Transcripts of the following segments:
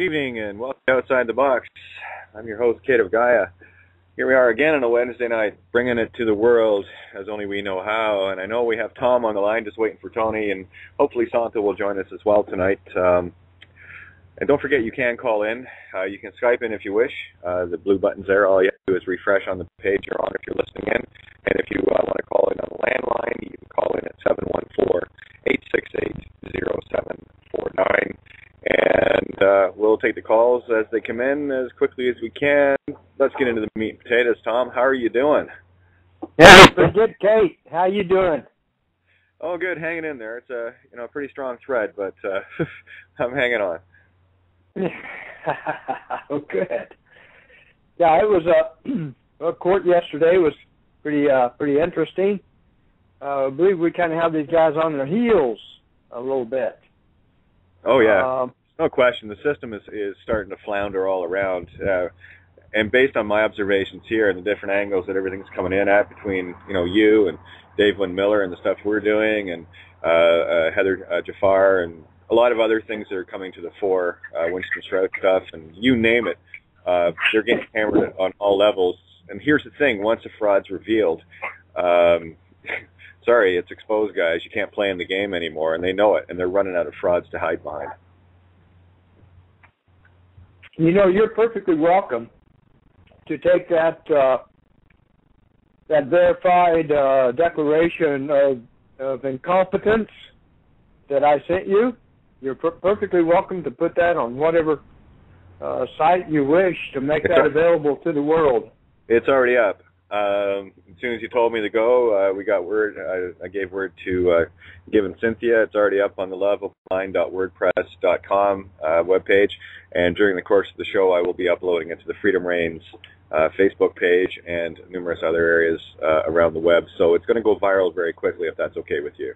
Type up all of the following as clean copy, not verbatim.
Good evening and welcome to Outside the Box. I'm your host, Kate of Gaia. Here we are again on a Wednesday night, bringing it to the world as only we know how. And I know we have Tom on the line just waiting for Tony, and hopefully Santa will join us as well tonight. And don't forget, you can call in. You can Skype in if you wish. The blue button's there. All you have to do is refresh on the page you're on if you're listening in. And if you want to call in on the landline, you can call in at 714-868-0749. And we'll take the calls as they come in as quickly as we can. Let's get into the meat and potatoes. Tom, how are you doing? Yeah, pretty good, Kate. How you doing? Oh, good, hanging in there. It's a pretty strong thread, but I'm hanging on. Oh, good. Yeah, it was court yesterday was pretty interesting. I believe we kind of have these guys on their heels a little bit. Oh yeah, no question. The system is starting to flounder all around, and based on my observations here and the different angles that everything's coming in at between you and Dave Wynn Miller and the stuff we're doing, and Heather Jafar and a lot of other things that are coming to the fore, Winston Shroud stuff, and you name it, they're getting hammered on all levels. And here's the thing: once a fraud's revealed, sorry, it's exposed, guys. You can't play in the game anymore, and they know it, and they're running out of frauds to hide behind. You're perfectly welcome to take that verified declaration of incompetence that I sent you. You're perfectly welcome to put that on whatever site you wish to make that available to the world. It's already up. As soon as you told me to go, we got word. I gave word to Given Cynthia. It's already up on the loveofline.wordpress.com webpage. And during the course of the show, I will be uploading it to the Freedom Reigns Facebook page and numerous other areas around the web. So it's going to go viral very quickly, if that's okay with you.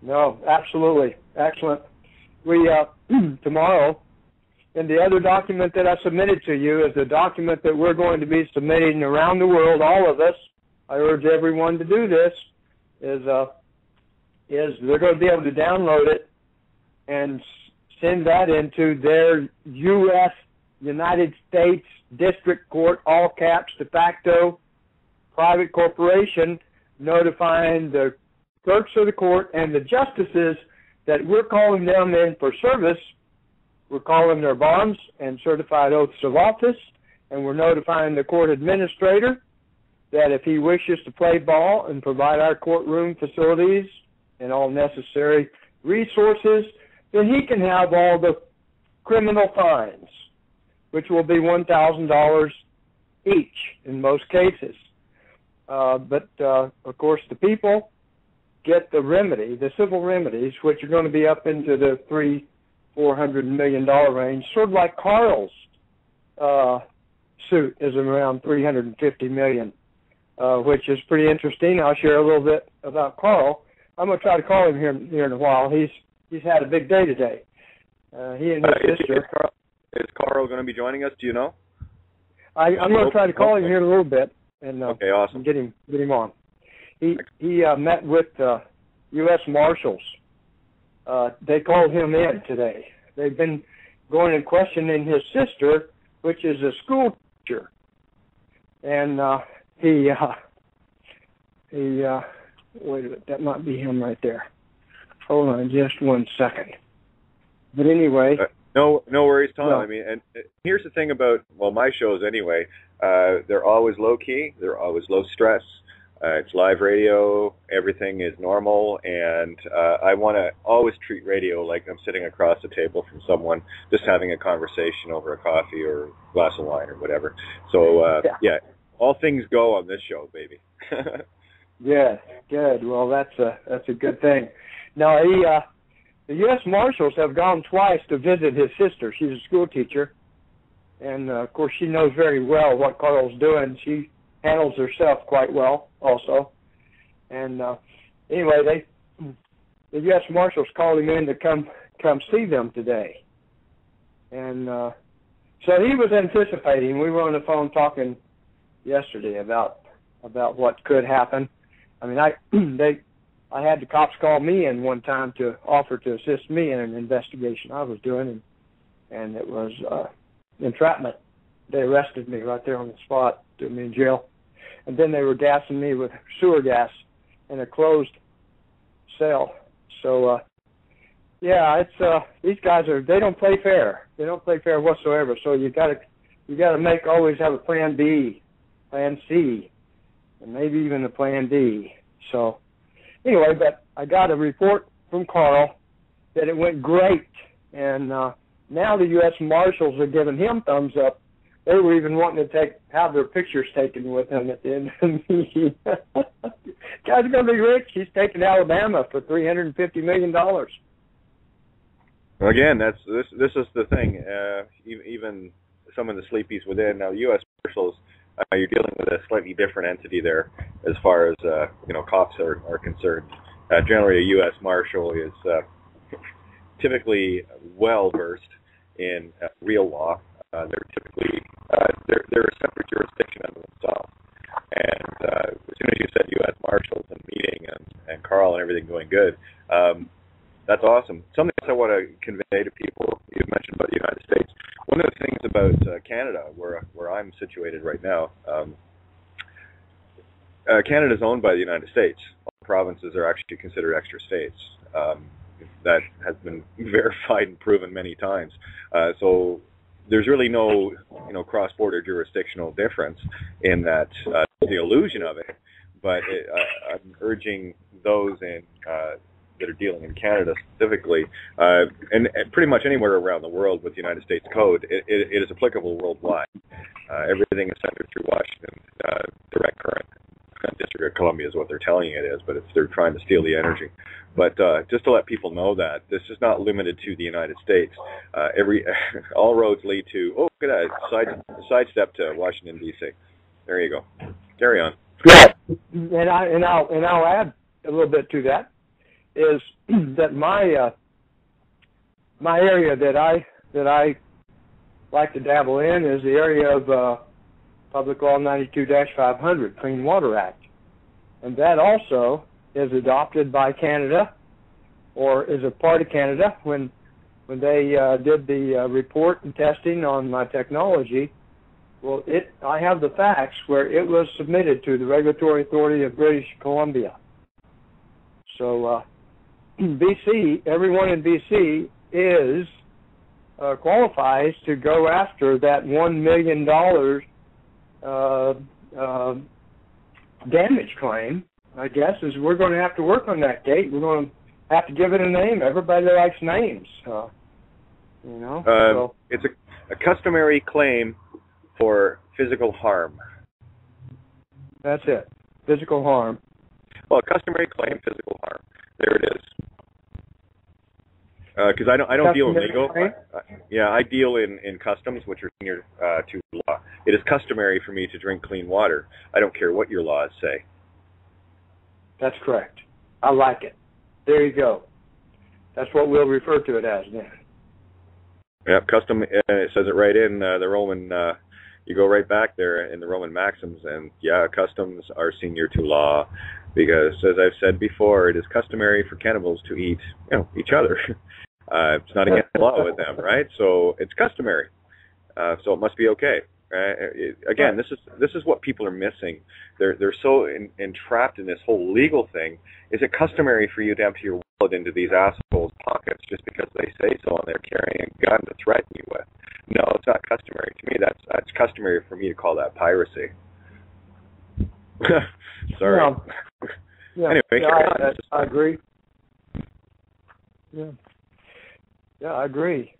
No, absolutely. Excellent. We, tomorrow, and the other document that I submitted to you is the document that we're going to be submitting around the world, all of us. I urge everyone to do this, is they're going to be able to download it and send that into their U.S. United States District Court, all caps, de facto, private corporation, notifying the clerks of the court and the justices that we're calling them in for service. We're calling their bonds and certified oaths of office, and we're notifying the court administrator that if he wishes to play ball and provide our courtroom facilities and all necessary resources, then he can have all the criminal fines, which will be $1,000 each in most cases. But of course, the people get the remedy, the civil remedies, which are going to be up into the $400 million range, sort of like Carl's suit is around $350 million, which is pretty interesting. I'll share a little bit about Carl. I'm going to try to call him here in a while. He's had a big day today. He and his sister. Is Carl going to be joining us? Do you know? I'm going to try to call him here in a little bit and okay, awesome. Get him on. He met with U.S. Marshals. They called him in today. They've been going and questioning his sister, which is a school teacher. And wait a minute, that might be him right there. Hold on just one second. But anyway. No worries, Tom. No. I mean, and here's the thing about, my shows anyway. They're always low-key. They're always low stress. It's live radio, everything is normal, and I want to always treat radio like I'm sitting across the table from someone, just having a conversation over a coffee or a glass of wine or whatever. So, yeah, all things go on this show, baby. Yeah, good. Well, that's a good thing. Now, the U.S. Marshals have gone twice to visit his sister. She's a school teacher, and, of course, she knows very well what Carl's doing. She handles herself quite well also. And anyway, the U.S. Marshals called him in to come see them today. And so he was anticipating. We were on the phone talking yesterday about what could happen. I mean, I had the cops call me in one time to offer to assist me in an investigation I was doing, and it was entrapment. They arrested me right there on the spot, threw me in jail, and then they were gassing me with sewer gas in a closed cell. So, yeah, it's these guys they don't play fair. They don't play fair whatsoever. So you gotta always have a plan B, plan C, and maybe even a plan D. So anyway, but I got a report from Carl that it went great, and now the U.S. Marshals are giving him thumbs up. They were even wanting to have their pictures taken with him at the end of the meeting. Guy's going to be rich. He's taking Alabama for $350 million. Again, this is the thing. Even some of the sleepies within now, U.S. Marshals, you're dealing with a slightly different entity there as far as cops are concerned. Generally, a U.S. Marshal is typically well versed in real law. They're typically they're a separate jurisdiction unto themselves. And as soon as you said U.S. Marshals and meeting and Carl and everything going good, that's awesome. Something else I want to convey to people. You mentioned about the United States. One of the things about Canada, where I'm situated right now, Canada is owned by the United States. All provinces are actually considered extra states. That has been verified and proven many times. So there's really no, cross-border jurisdictional difference in that, the illusion of it. But I'm urging those that are dealing in Canada specifically, and pretty much anywhere around the world with the United States Code, it is applicable worldwide. Everything is centered through Washington direct current. District of Columbia is what they're telling you it is, but they're trying to steal the energy. But just to let people know that this is not limited to the United States. All roads lead to look at that sidestep to Washington D.C. There you go. Carry on. Yeah, and I'll add a little bit to that is that my area that I like to dabble in is the area of Public Law 92-500, Clean Water Act. And that also is adopted by Canada, or is a part of Canada. When they did the report and testing on my technology, well, I have the facts where it was submitted to the Regulatory Authority of British Columbia. So BC, everyone in BC is qualifies to go after that $1 million damage claim. I guess is we're going to have to work on that, Kate. We're going to have to give it a name. Everybody likes names, so. It's a customary claim for physical harm. That's it, physical harm. Well, customary claim, physical harm. There it is. Because I don't deal in legal. I deal in customs, which are senior to law. It is customary for me to drink clean water. I don't care what your laws say. That's correct. I like it. There you go. That's what we'll refer to it as then. Yep, custom. It says it right in the Roman. You go right back there in the Roman maxims, and customs are senior to law, because as I've said before, it is customary for cannibals to eat, each other. It's not against the law with them, right? So it's customary. So it must be okay. Again, this is what people are missing. They're so entrapped in this whole legal thing. Is it customary for you to empty your wallet into these assholes' pockets just because they say so and they're carrying a gun to threaten you with? No, it's not customary. To me, that's customary for me to call that piracy. Sorry. Anyway, I agree. Yeah, I agree.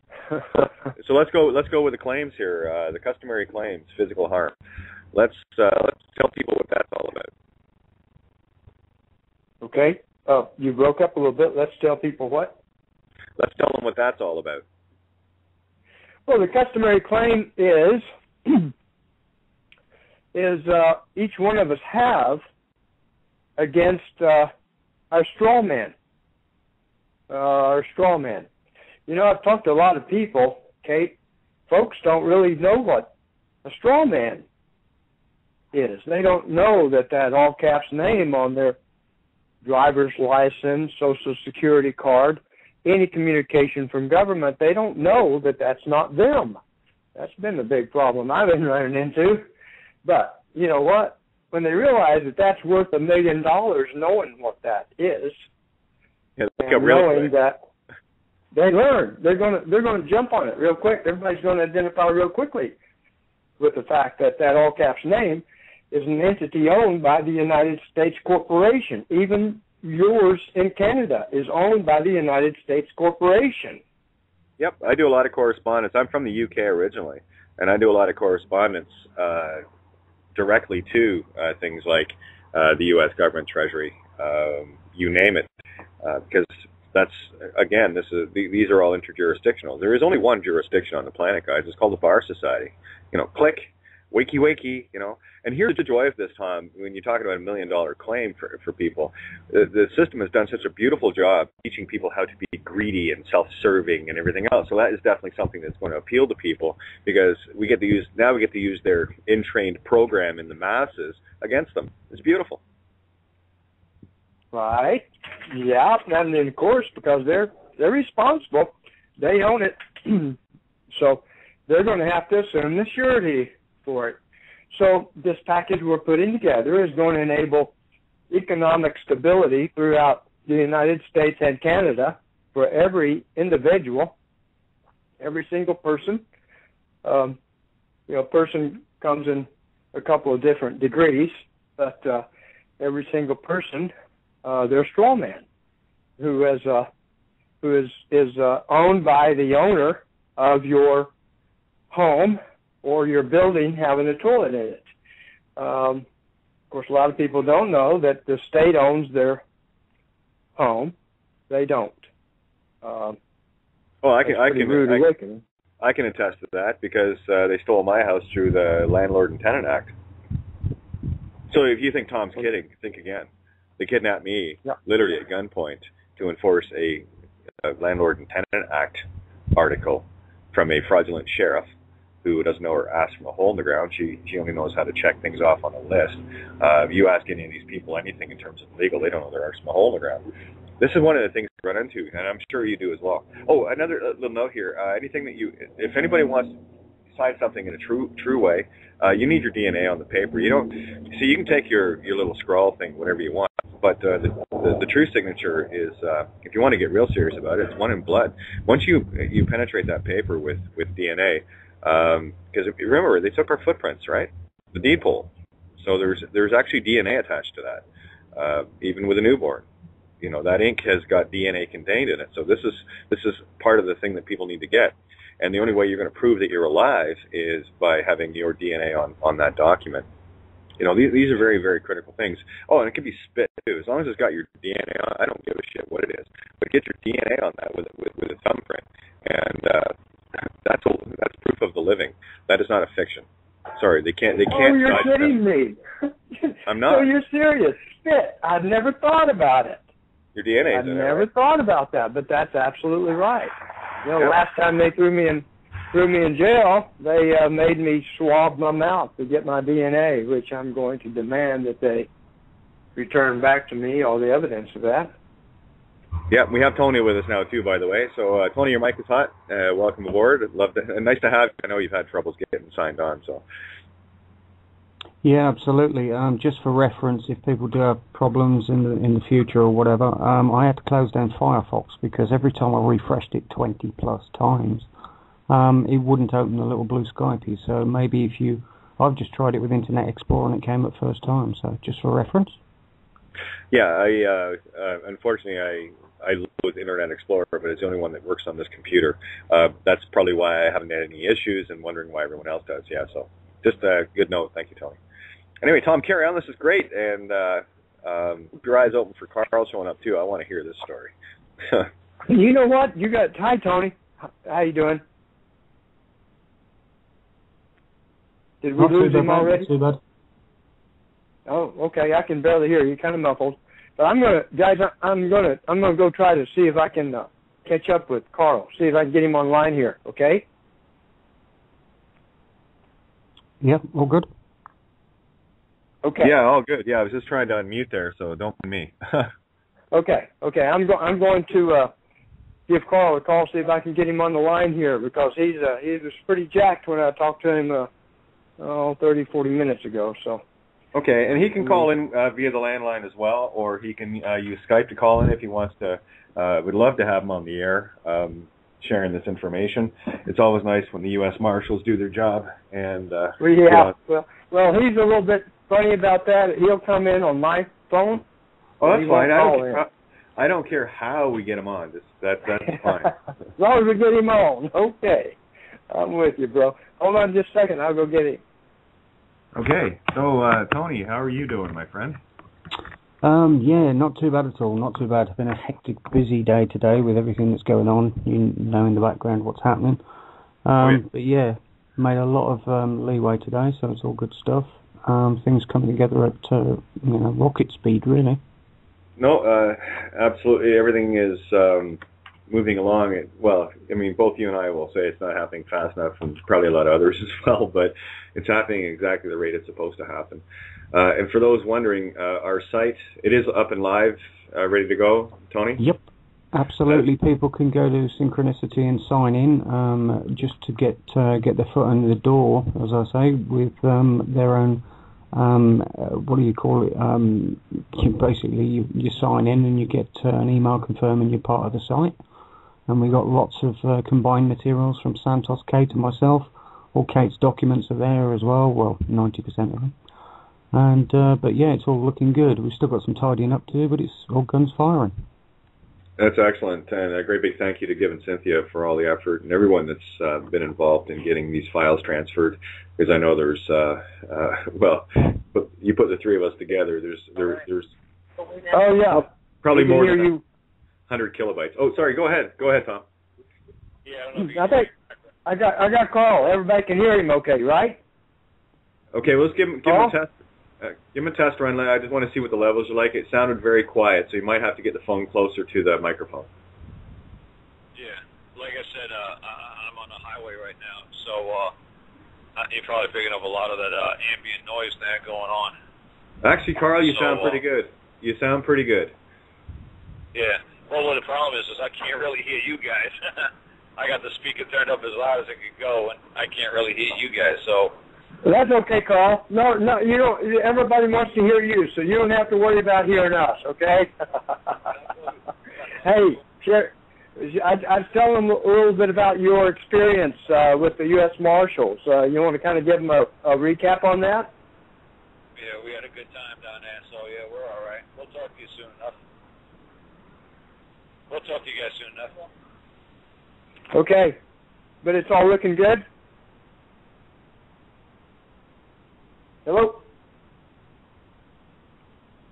So let's go with the claims here. The customary claims, physical harm. Let's tell people what that's all about. Okay. You broke up a little bit. Let's tell people what? Let's tell them what that's all about. Well, the customary claim is each one of us have against our straw man. I've talked to a lot of people, Kate. Folks don't really know what a straw man is. They don't know that all caps name on their driver's license, Social Security card, any communication from government, they don't know that that's not them. That's been the big problem I've been running into. But you know what? When they realize that that's worth $1 million, knowing what that is, and knowing that, they learn. They're going to jump on it real quick. Everybody's going to identify real quickly with the fact that that all caps name is an entity owned by the United States Corporation. Even yours in Canada is owned by the United States Corporation. Yep, I do a lot of correspondence. I'm from the UK originally, and I do a lot of correspondence directly to things like the U.S. government, Treasury, you name it, because that's, again, these are all interjurisdictional. There is only one jurisdiction on the planet, guys. It's called the Bar Society. Click, wakey, And here's the joy of this, Tom, when you're talking about $1 million claim for people. The system has done such a beautiful job teaching people how to be greedy and self-serving and everything else. So that is definitely something that's going to appeal to people, because we get to use their in-trained program in the masses against them. It's beautiful. Right. Yeah, and then of course, because they're responsible, they own it, so they're going to have to assume the surety for it. So this package we're putting together is going to enable economic stability throughout the United States and Canada for every individual, every single person. Person comes in a couple of different degrees, but every single person, their straw man, who is owned by the owner of your home or your building having a toilet in it. Of course, a lot of people don't know that the state owns their home. They don't. I can attest to that, because they stole my house through the Landlord and Tenant Act. So if you think Tom's kidding, think again. They kidnapped me, literally at gunpoint, to enforce a Landlord and Tenant Act article from a fraudulent sheriff who doesn't know her ass from a hole in the ground. She only knows how to check things off on a list. If you ask any of these people anything in terms of legal, they don't know their arse from a hole in the ground. This is one of the things we run into, and I'm sure you do as well. Oh, another little note here. Anything that if anybody wants to sign something in a true way, you need your DNA on the paper. You can take your little scrawl thing, whatever you want, but the true signature is, if you want to get real serious about it, it's one in blood. Once you penetrate that paper with DNA, because remember, they took our footprints, right? The deed poll. So there's actually DNA attached to that, even with a newborn. That ink has got DNA contained in it. So this is part of the thing that people need to get. And the only way you're going to prove that you're alive is by having your DNA on that document. These are very, very critical things. Oh, and it can be spit too. As long as it's got your DNA on it, I don't give a shit what it is. But get your DNA on that with a thumbprint, and that's proof of the living. That is not a fiction. Sorry, they can't. Oh, you're kidding me. I'm not. So you're serious? Spit. I've never thought about it. Your DNA. I've never thought about that, but that's absolutely right. Last time they threw me in jail, they made me swab my mouth to get my DNA, which I'm going to demand that they return back to me all the evidence of that. Yeah, we have Tony with us now too, by the way. So Tony, your mic is hot. Welcome aboard. Nice to have you. I know you've had troubles getting signed on, so. Yeah, absolutely. Just for reference, if people do have problems in the future or whatever, I had to close down Firefox because every time I refreshed it 20 plus times, it wouldn't open the little blue Sky piece. So maybe I've just tried it with Internet Explorer and it came up first time. So just for reference. Yeah, unfortunately I load Internet Explorer, but it's the only one that works on this computer. That's probably why I haven't had any issues and wondering why everyone else does. Yeah, so just a good note. Thank you, Tony. Anyway, Tom, carry on. This is great, and keep your eyes open for Carl showing up too. I want to hear this story. You know what? Hi, Tony. How you doing? Did we lose him already? Oh, okay. I can barely hear you. Kind of muffled. But I'm gonna go try to see if I can catch up with Carl. See if I can get him online here. Okay? Yep. All good. Okay. Yeah, all good. Yeah, I was just trying to unmute there, so don't mind me. Okay. I'm going to give Carl a call, see if I can get him on the line here, because he was pretty jacked when I talked to him 30, 40 minutes ago. So. Okay, and he can call in via the landline as well, or he can use Skype to call in if he wants to. We'd love to have him on the air sharing this information. It's always nice when the U.S. Marshals do their job. And well, he's a little bit funny about that. He'll come in on my phone. Oh, that's fine. I don't care how we get him on. That's fine. As long as we get him on. Okay. I'm with you, bro. Hold on just a second. I'll go get him. Okay. So, Tony, how are you doing, my friend? Yeah, not too bad at all. Not too bad. It's been a hectic, busy day today with everything that's going on. You know in the background what's happening. But yeah, made a lot of leeway today, so it's all good stuff. Things coming together at rocket speed, really. No, absolutely. Everything is moving along. Well, I mean, both you and I will say it's not happening fast enough, and probably a lot of others as well, but it's happening exactly the rate it's supposed to happen. And for those wondering, our site, it is up and live, ready to go, Tony? Yep, absolutely. People can go to Synchronicity and sign in just to get their foot in the door, as I say, with their own, what do you call it? Basically, you sign in and you get an email confirming you're part of the site. And we got lots of combined materials from Santos, Kate, and myself. All Kate's documents are there as well. Well, 90% of them. And but yeah, it's all looking good. We've still got some tidying up to do, but it's all guns firing. That's excellent, and a great big thank you to Giv and Cynthia for all the effort and everyone that's been involved in getting these files transferred. Because I know there's, you put the three of us together. There's oh yeah, probably more than 100 kilobytes. Oh, sorry. Go ahead, Tom. Yeah, I don't know. I think I got Carl. Everybody can hear him, okay, right? Okay, well, let's give him a test. Give him a test run. I just want to see what the levels are like. It sounded very quiet, so you might have to get the phone closer to the microphone. Yeah, like I said, I'm on the highway right now, so you're probably picking up a lot of that ambient noise that going on. Actually, Carl, you sound pretty good. You sound pretty good. Yeah. Well, what the problem is I can't really hear you guys. I got the speaker turned up as loud as it could go, and I can't really hear you guys, so... That's okay, Carl. No, you don't. Everybody wants to hear you, so you don't have to worry about hearing us, okay? Hey, I'd tell them a little bit about your experience with the U.S. Marshals. You want to kind of give them a recap on that? Yeah, we had a good time down there, so yeah, we're all right. We'll talk to you soon enough. We'll talk to you guys soon enough. Okay, but it's all looking good? Hello?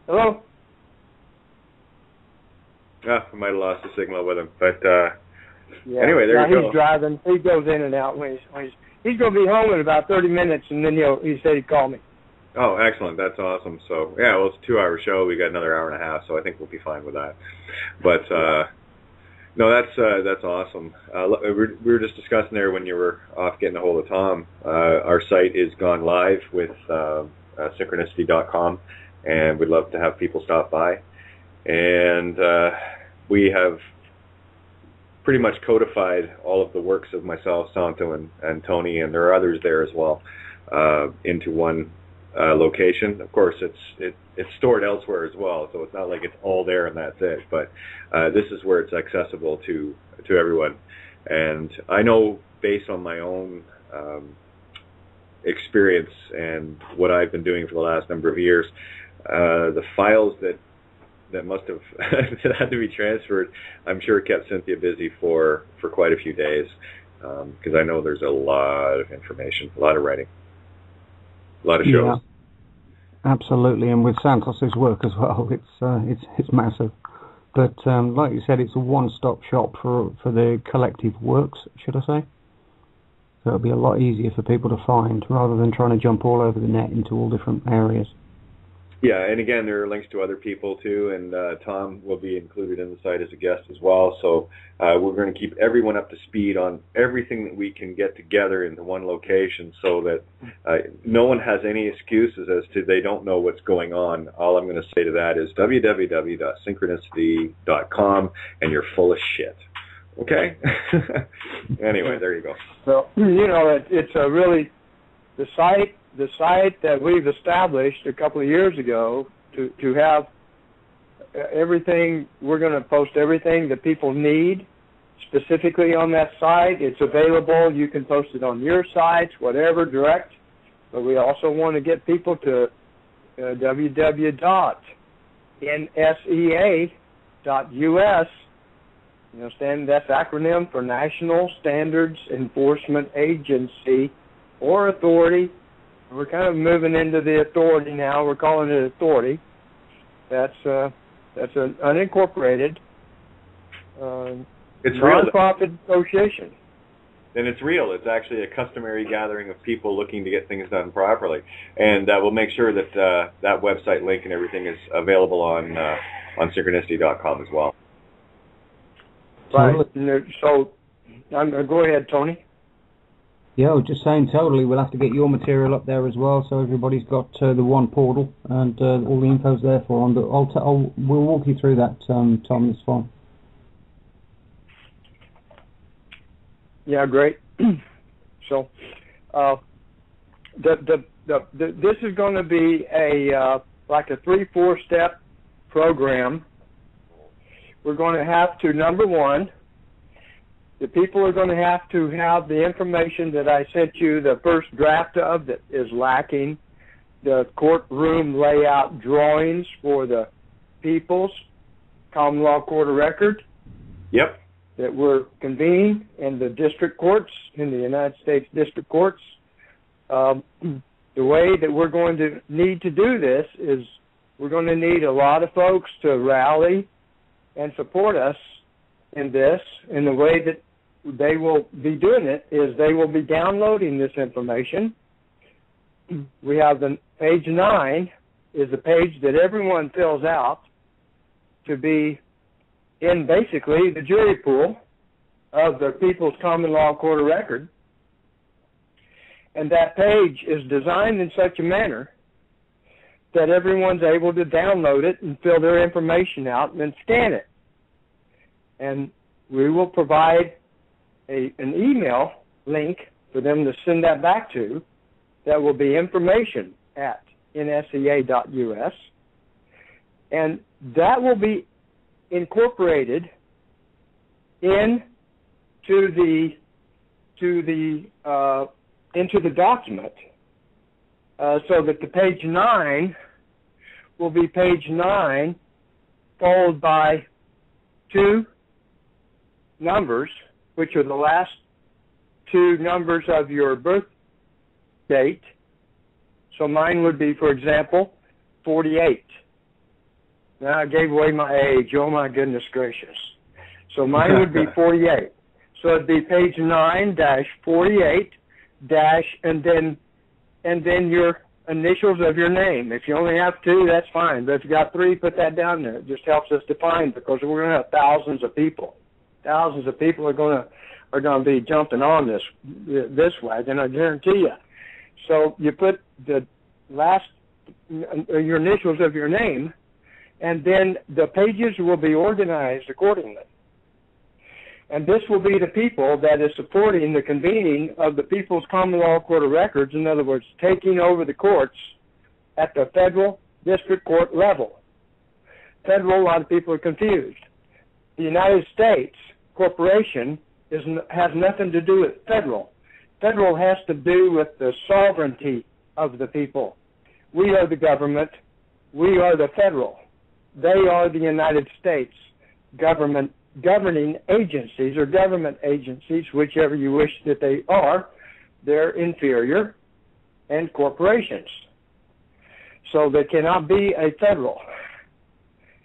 Hello? I might have lost the signal with him, but anyway, there you go. He's driving. He goes in and out. He's going to be home in about 30 minutes, and then he said he'd call me. Oh, excellent. That's awesome. So, yeah, well, it's a 2-hour show. We got another hour and a half, so I think we'll be fine with that. But, no, that's awesome. We were just discussing there when you were off getting a hold of Tom. Our site is gone live with synchronicity.com, and we'd love to have people stop by. And we have pretty much codified all of the works of myself, Santo, and Tony, and there are others there as well, into one location. Of course, it's stored elsewhere as well, so it's not like it's all there and that's it. But this is where it's accessible to everyone. And I know, based on my own experience and what I've been doing for the last number of years, the files that must have that had to be transferred, I'm sure kept Cynthia busy for quite a few days, because I know there's a lot of information, a lot of writing, a lot of shows. Yeah, absolutely, and with Santos's work as well, it's massive. But like you said, it's a one-stop shop for the collective works, should I say? So it'll be a lot easier for people to find, rather than trying to jump all over the net into all different areas. Yeah, and again, there are links to other people too, and Tom will be included in the site as a guest as well. So we're going to keep everyone up to speed on everything that we can get together into one location, so that no one has any excuses as to they don't know what's going on. All I'm going to say to that is www.synchronicity.com, and you're full of shit. Okay. Anyway, there you go. So, you know, it's a really, the site that we've established a couple of years ago to have everything, we're going to post everything that people need specifically on that site. It's available. You can post it on your sites, whatever, direct. But we also want to get people to www.nsea.us. You understand? That's acronym for National Standards Enforcement Agency or Authority. We're kind of moving into the authority now. We're calling it authority. That's an unincorporated nonprofit association. And it's real. It's actually a customary gathering of people looking to get things done properly. And we'll make sure that that website link and everything is available on synchronicity.com as well. Right. So, go ahead, Tony. Yeah, I was just saying, totally. We'll have to get your material up there as well, so everybody's got the one portal and all the info's there for them. But we'll walk you through that, Tom. It's fine. Yeah, great. So, this is going to be like a 3-4 step program. We're going to have to, number one, the people are going to have the information that I sent you, the first draft of that is lacking, the courtroom layout drawings for the People's Common Law Court of Record. Yep. That we're convening in the district courts, in the United States district courts. The way that we're going to need to do this is we're going to need a lot of folks to rally and support us in this. And the way that they will be doing it is they will be downloading this information. We have the page 9 is a page that everyone fills out to be in basically the jury pool of the People's Common Law Court of Record. And that page is designed in such a manner that everyone's able to download it and fill their information out and then scan it. And we will provide an email link for them to send that back to that will be information@nsea.us. And that will be incorporated into the document, so that the page 9 will be page 9 followed by 2 numbers, which are the last 2 numbers of your birth date. So mine would be, for example, 48. Now I gave away my age. Oh my goodness gracious. So mine would be 48. So it'd be page 9-48 and then your initials of your name. If you only have 2, that's fine. But if you got 3, put that down there. It just helps us define, because we're going to have thousands of people. Thousands of people are going to be jumping on this wagon, I guarantee you. So you put the last your initials of your name, and then the pages will be organized accordingly. And this will be the people that is supporting the convening of the People's Common Law Court of Records, in other words, taking over the courts at the federal district court level. Federal, a lot of people are confused. The United States corporation has nothing to do with federal. Federal has to do with the sovereignty of the people. We are the government. We are the federal. They are the United States governing agencies or government agencies, whichever you wish that they are. They're inferior and corporations. So they cannot be a federal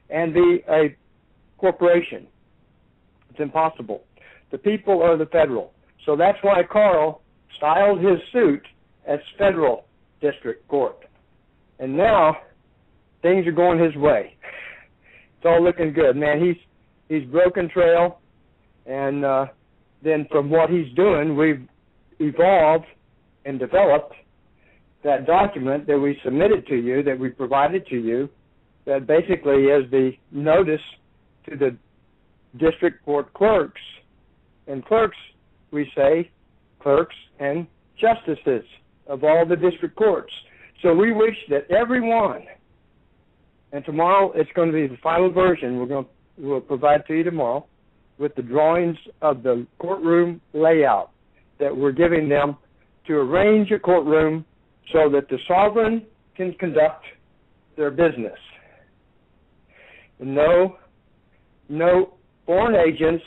and be a corporation. It's impossible. The people are the federal. So that's why Carl styled his suit as federal district court. And now things are going his way. It's all looking good, man. He's broken trail, and then from what he's doing, we've evolved and developed that document that we submitted to you, that we provided to you, that basically is the notice to the district court clerks And clerks, we say, clerks and justices of all the district courts. So we wish that everyone, and tomorrow it's going to be the final version we'll provide to you tomorrow with the drawings of the courtroom layout that we're giving them to arrange a courtroom so that the sovereign can conduct their business. And no foreign agents,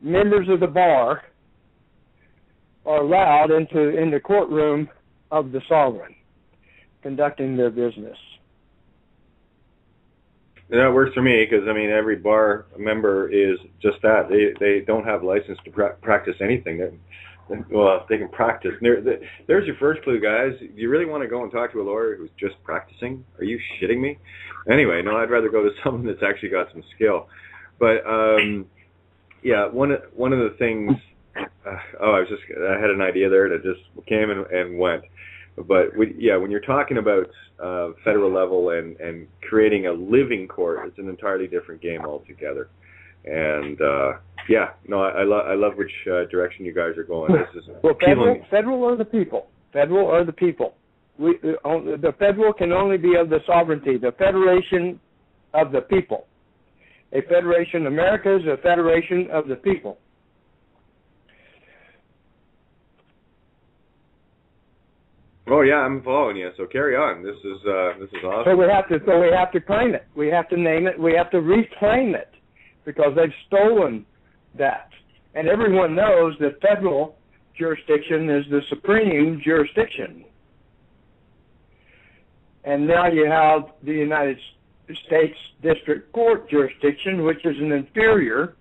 members of the bar, are allowed in the courtroom of the sovereign, conducting their business. And that works for me because, I mean, every bar member is just that. They don't have license to practice anything. Well, they can practice. There's your first clue, guys. Do you really want to go and talk to a lawyer who's just practicing? Are you shitting me? Anyway, no, I'd rather go to someone that's actually got some skill. But, yeah, one of the things, I had an idea there that just came and went. But, when you're talking about federal level and creating a living court, it's an entirely different game altogether. And, I love which direction you guys are going. This is federal are the people. Federal are the people. The federal can only be of the sovereignty, the federation of the people. A federation, America is a federation of the people. Oh yeah, I'm following you. So carry on. This is awesome. So we have to claim it. We have to name it. We have to reclaim it because they've stolen that. And everyone knows that federal jurisdiction is the supreme jurisdiction. And now you have the United States District Court jurisdiction, which is an inferior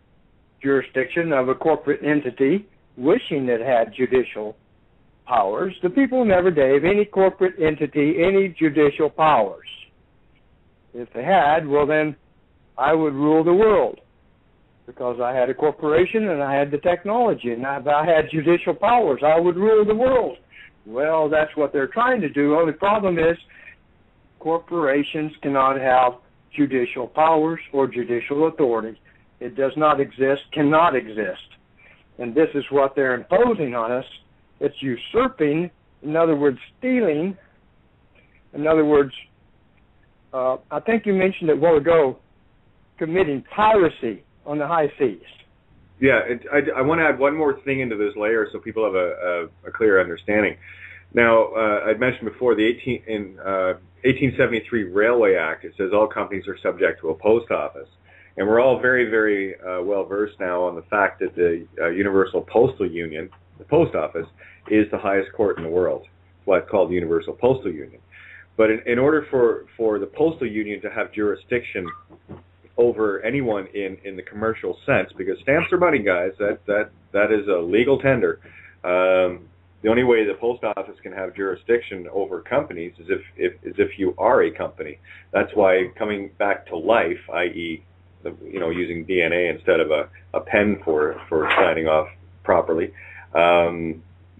jurisdiction of a corporate entity wishing it had judicial powers. The people never gave any corporate entity any judicial powers. If they had, well then I would rule the world because I had a corporation and I had the technology, and if I had judicial powers, I would rule the world. Well, that's what they're trying to do. Only problem is corporations cannot have judicial powers or judicial authority. It does not exist, cannot exist. And this is what they're imposing on us. It's usurping, in other words, stealing. In other words, I think you mentioned it a while ago, committing piracy on the high seas. Yeah, I want to add one more thing into this layer so people have a clear understanding. Now, I'd mentioned before the 1873 Railway Act. It says all companies are subject to a post office. And we're all very, very well versed now on the fact that the Universal Postal Union, the post office, is the highest court in the world. That's why it's called the Universal Postal Union. But in order for the postal union to have jurisdiction over anyone in the commercial sense, because stamps are money, guys, that is a legal tender. The only way the post office can have jurisdiction over companies is if you are a company. That's why coming back to life, i.e., using DNA instead of a pen for signing off properly,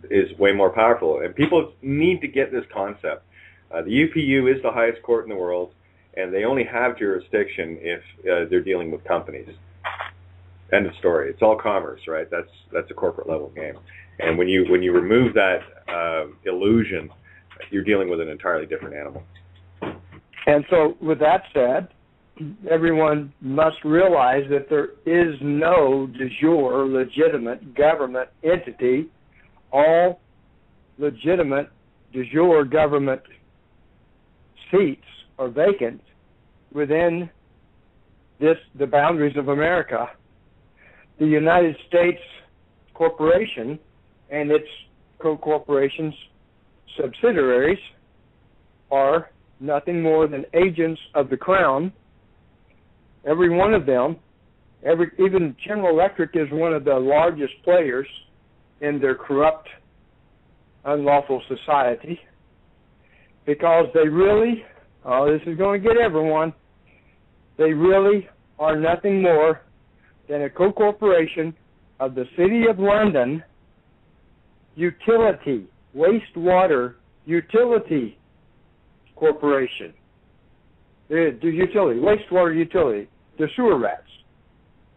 is way more powerful. And people need to get this concept. The UPU is the highest court in the world, and they only have jurisdiction if they're dealing with companies. End of story. It's all commerce, right? That's a corporate level game. And when you remove that illusion, you're dealing with an entirely different animal. And so, with that said, everyone must realize that there is no de jure legitimate government entity. All legitimate de jure government seats are vacant within the boundaries of America. The United States Corporation and its co-corporations, subsidiaries, are nothing more than agents of the Crown. Every one of them, even General Electric is one of the largest players in their corrupt, unlawful society, because they really, this is going to get everyone, they really are nothing more than a co-corporation of the City of London Utility, Wastewater Utility Corporation. The utility, wastewater utility, the sewer rats.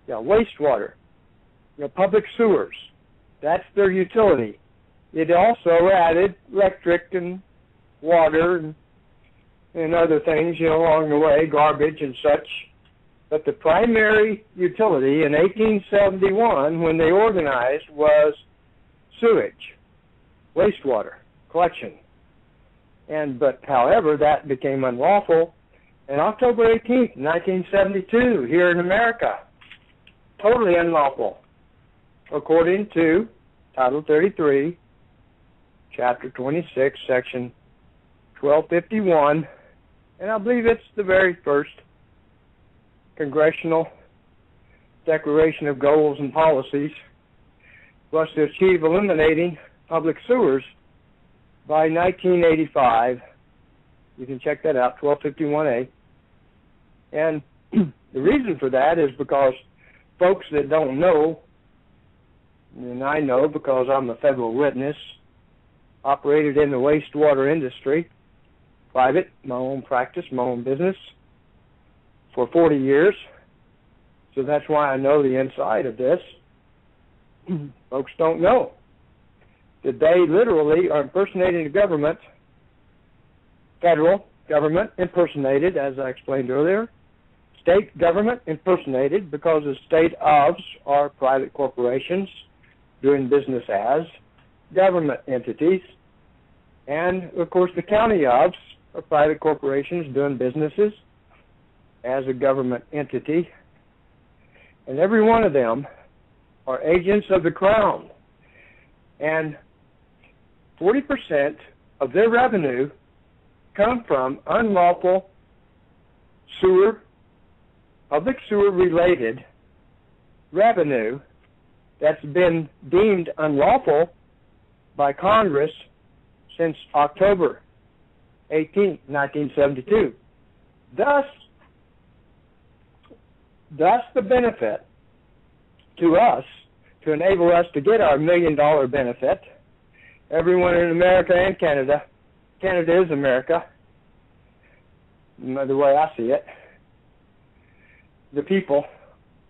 Yeah, wastewater. public sewers. That's their utility. It also added electric and water and other things, along the way, garbage and such. But the primary utility in 1871, when they organized, was sewage, wastewater collection. However, that became unlawful on October 18th, 1972, here in America. Totally unlawful, according to Title 33, Chapter 26, Section 1251, and I believe it's the very first Congressional Declaration of Goals and Policies, was to achieve eliminating public sewers by 1985. You can check that out, 1251A. And the reason for that is because folks that don't know, and I know because I'm a federal witness, operated in the wastewater industry, private, my own practice, my own business, for 40 years. So that's why I know the inside of this. Folks don't know that they literally are impersonating the government, federal government impersonated, as I explained earlier, state government impersonated, because the state ofs are private corporations doing business as government entities, and of course the county ofs are private corporations doing businesses as a government entity, and every one of them are agents of the Crown, and 40% of their revenue come from unlawful sewer, public sewer-related revenue that's been deemed unlawful by Congress since October 18, 1972. Thus the benefit to us, to enable us to get our $1 million benefit, everyone in America and Canada, Canada is America, the way I see it, the people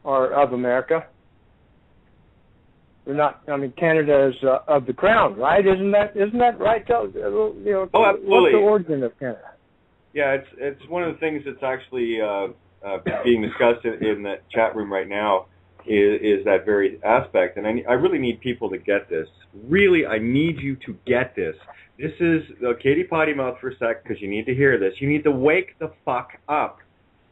are of America. We're not. I mean, Canada is of the Crown, right? Isn't that right? Oh, absolutely. What's the origin of Canada? Yeah, it's one of the things that's actually being discussed in that chat room right now is that very aspect, and I really need people to get this. Really, I need you to get this. This is Katie Potty Mouth for a sec, because you need to hear this. You need to wake the fuck up.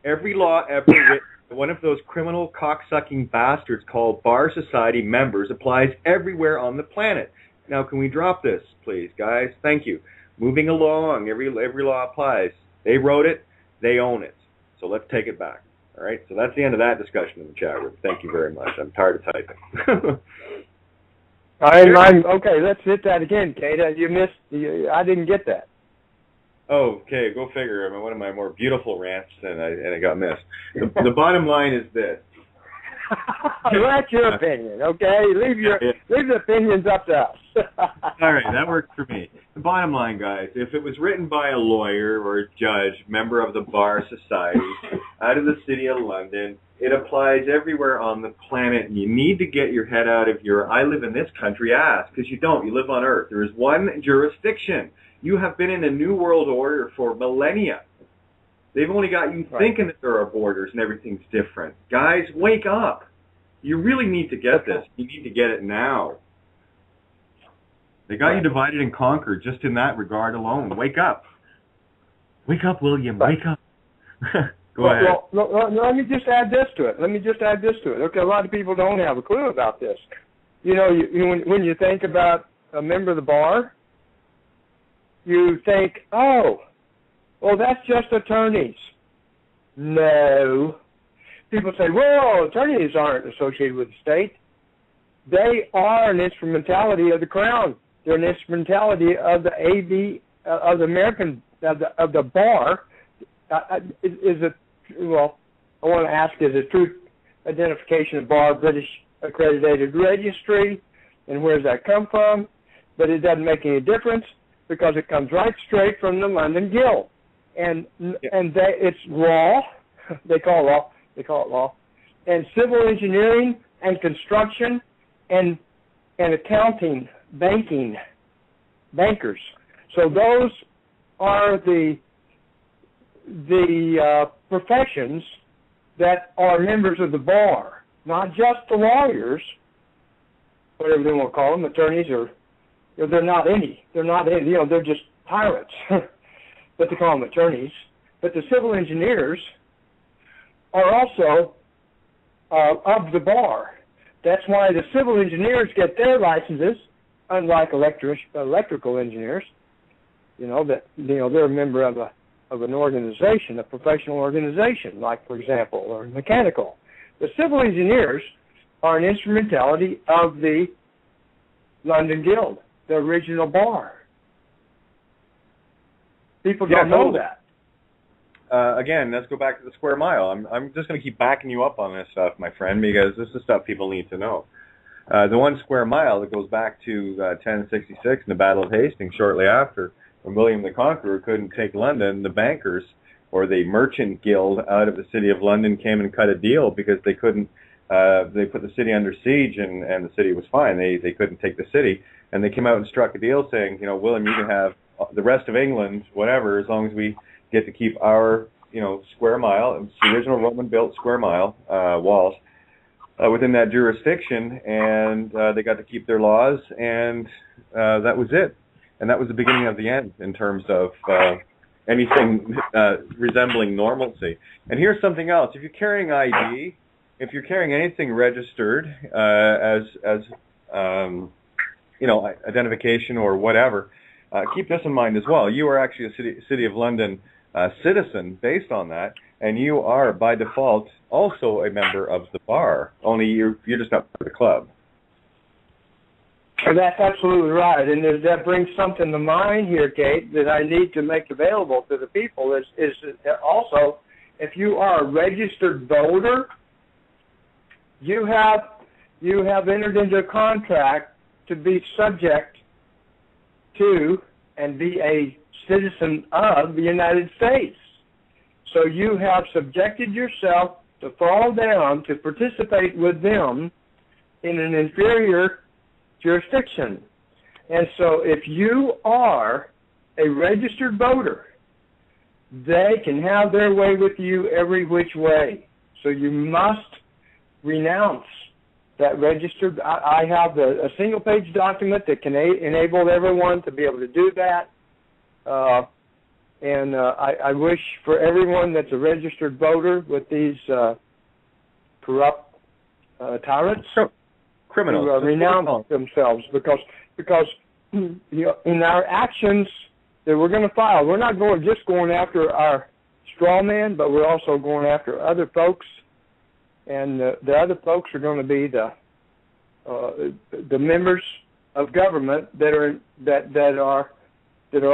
Every law ever written by one of those criminal cocksucking bastards called Bar Society members applies everywhere on the planet. Now, can we drop this, please, guys? Thank you. Moving along, every law applies. They wrote it, they own it. So let's take it back. All right? So that's the end of that discussion in the chat room. Thank you very much. I'm tired of typing. Okay, let's hit that again, Kate. I didn't get that. Oh, okay, go figure. I mean, one of my more beautiful rants, and it got missed. The bottom line is this. That's your opinion, okay? Leave the opinions up to us. All right, that works for me. The bottom line, guys, if it was written by a lawyer or a judge, member of the Bar Society, out of the City of London, it applies everywhere on the planet. You need to get your head out of your I live in this country ass, because you don't. You live on Earth. There is one jurisdiction. You have been in a new world order for millennia. They've only got you thinking that there are borders and everything's different. Guys, wake up. You really need to get this. You need to get it now. They got you divided and conquered just in that regard alone. Wake up. Wake up, William. Wake up. Go ahead. Well, let me just add this to it. Okay, a lot of people don't have a clue about this. You know, when you think about a member of the bar, you think, oh, well, that's just attorneys. No. People say, well, attorneys aren't associated with the state. They are an instrumentality of the Crown. They're an instrumentality of the of the American, of the bar. Well, I want to ask, is it Truth Identification of Bar British Accredited Registry, and where does that come from? But it doesn't make any difference, because it comes right straight from the London Guild, and it's law. They call it law, and civil engineering and construction and accounting, banking, bankers. So those are the professions that are members of the bar, not just the lawyers, whatever they want to call them, attorneys, or they're not any. They're not any. They're just pirates, but they call them attorneys. But the civil engineers are also of the bar. That's why the civil engineers get their licenses, unlike electrical engineers. They're a member of an organization, a professional organization, like, for example, or mechanical. The civil engineers are an instrumentality of the London Guild, the original bar. People don't know that. Again, let's go back to the square mile. I'm just going to keep backing you up on this stuff, my friend, because this is stuff people need to know. The 1 square mile that goes back to 1066 in the Battle of Hastings, shortly after, when William the Conqueror couldn't take London, the bankers or the merchant guild out of the city of London came and cut a deal because they couldn't. They put the city under siege, and the city was fine. They couldn't take the city, and they came out and struck a deal saying, William, you can have the rest of England, whatever, as long as we get to keep our, square mile. It's the original Roman-built square mile walls within that jurisdiction, and they got to keep their laws, and that was it. And that was the beginning of the end in terms of anything resembling normalcy. And here's something else: if you're carrying ID, if you're carrying anything registered as identification or whatever, keep this in mind as well. You are actually a City of London citizen based on that, and you are by default also a member of the bar. Only you're just not part of the club. Well, that's absolutely right, and that brings something to mind here, Kate, that I need to make available to the people. Is also, if you are a registered voter, you have entered into a contract to be subject to and be a citizen of the United States. So you have subjected yourself to fall down to participate with them in an inferior jurisdiction. And so if you are a registered voter, they can have their way with you every which way. So you must renounce that registered. I have a single-page document that can enable everyone to be able to do that. I wish for everyone that's a registered voter with these corrupt tyrants criminals to renounce themselves, because in our actions that we're going to file, we're not just going after our straw man, but we're also going after other folks, and the other folks are going to be the members of government that are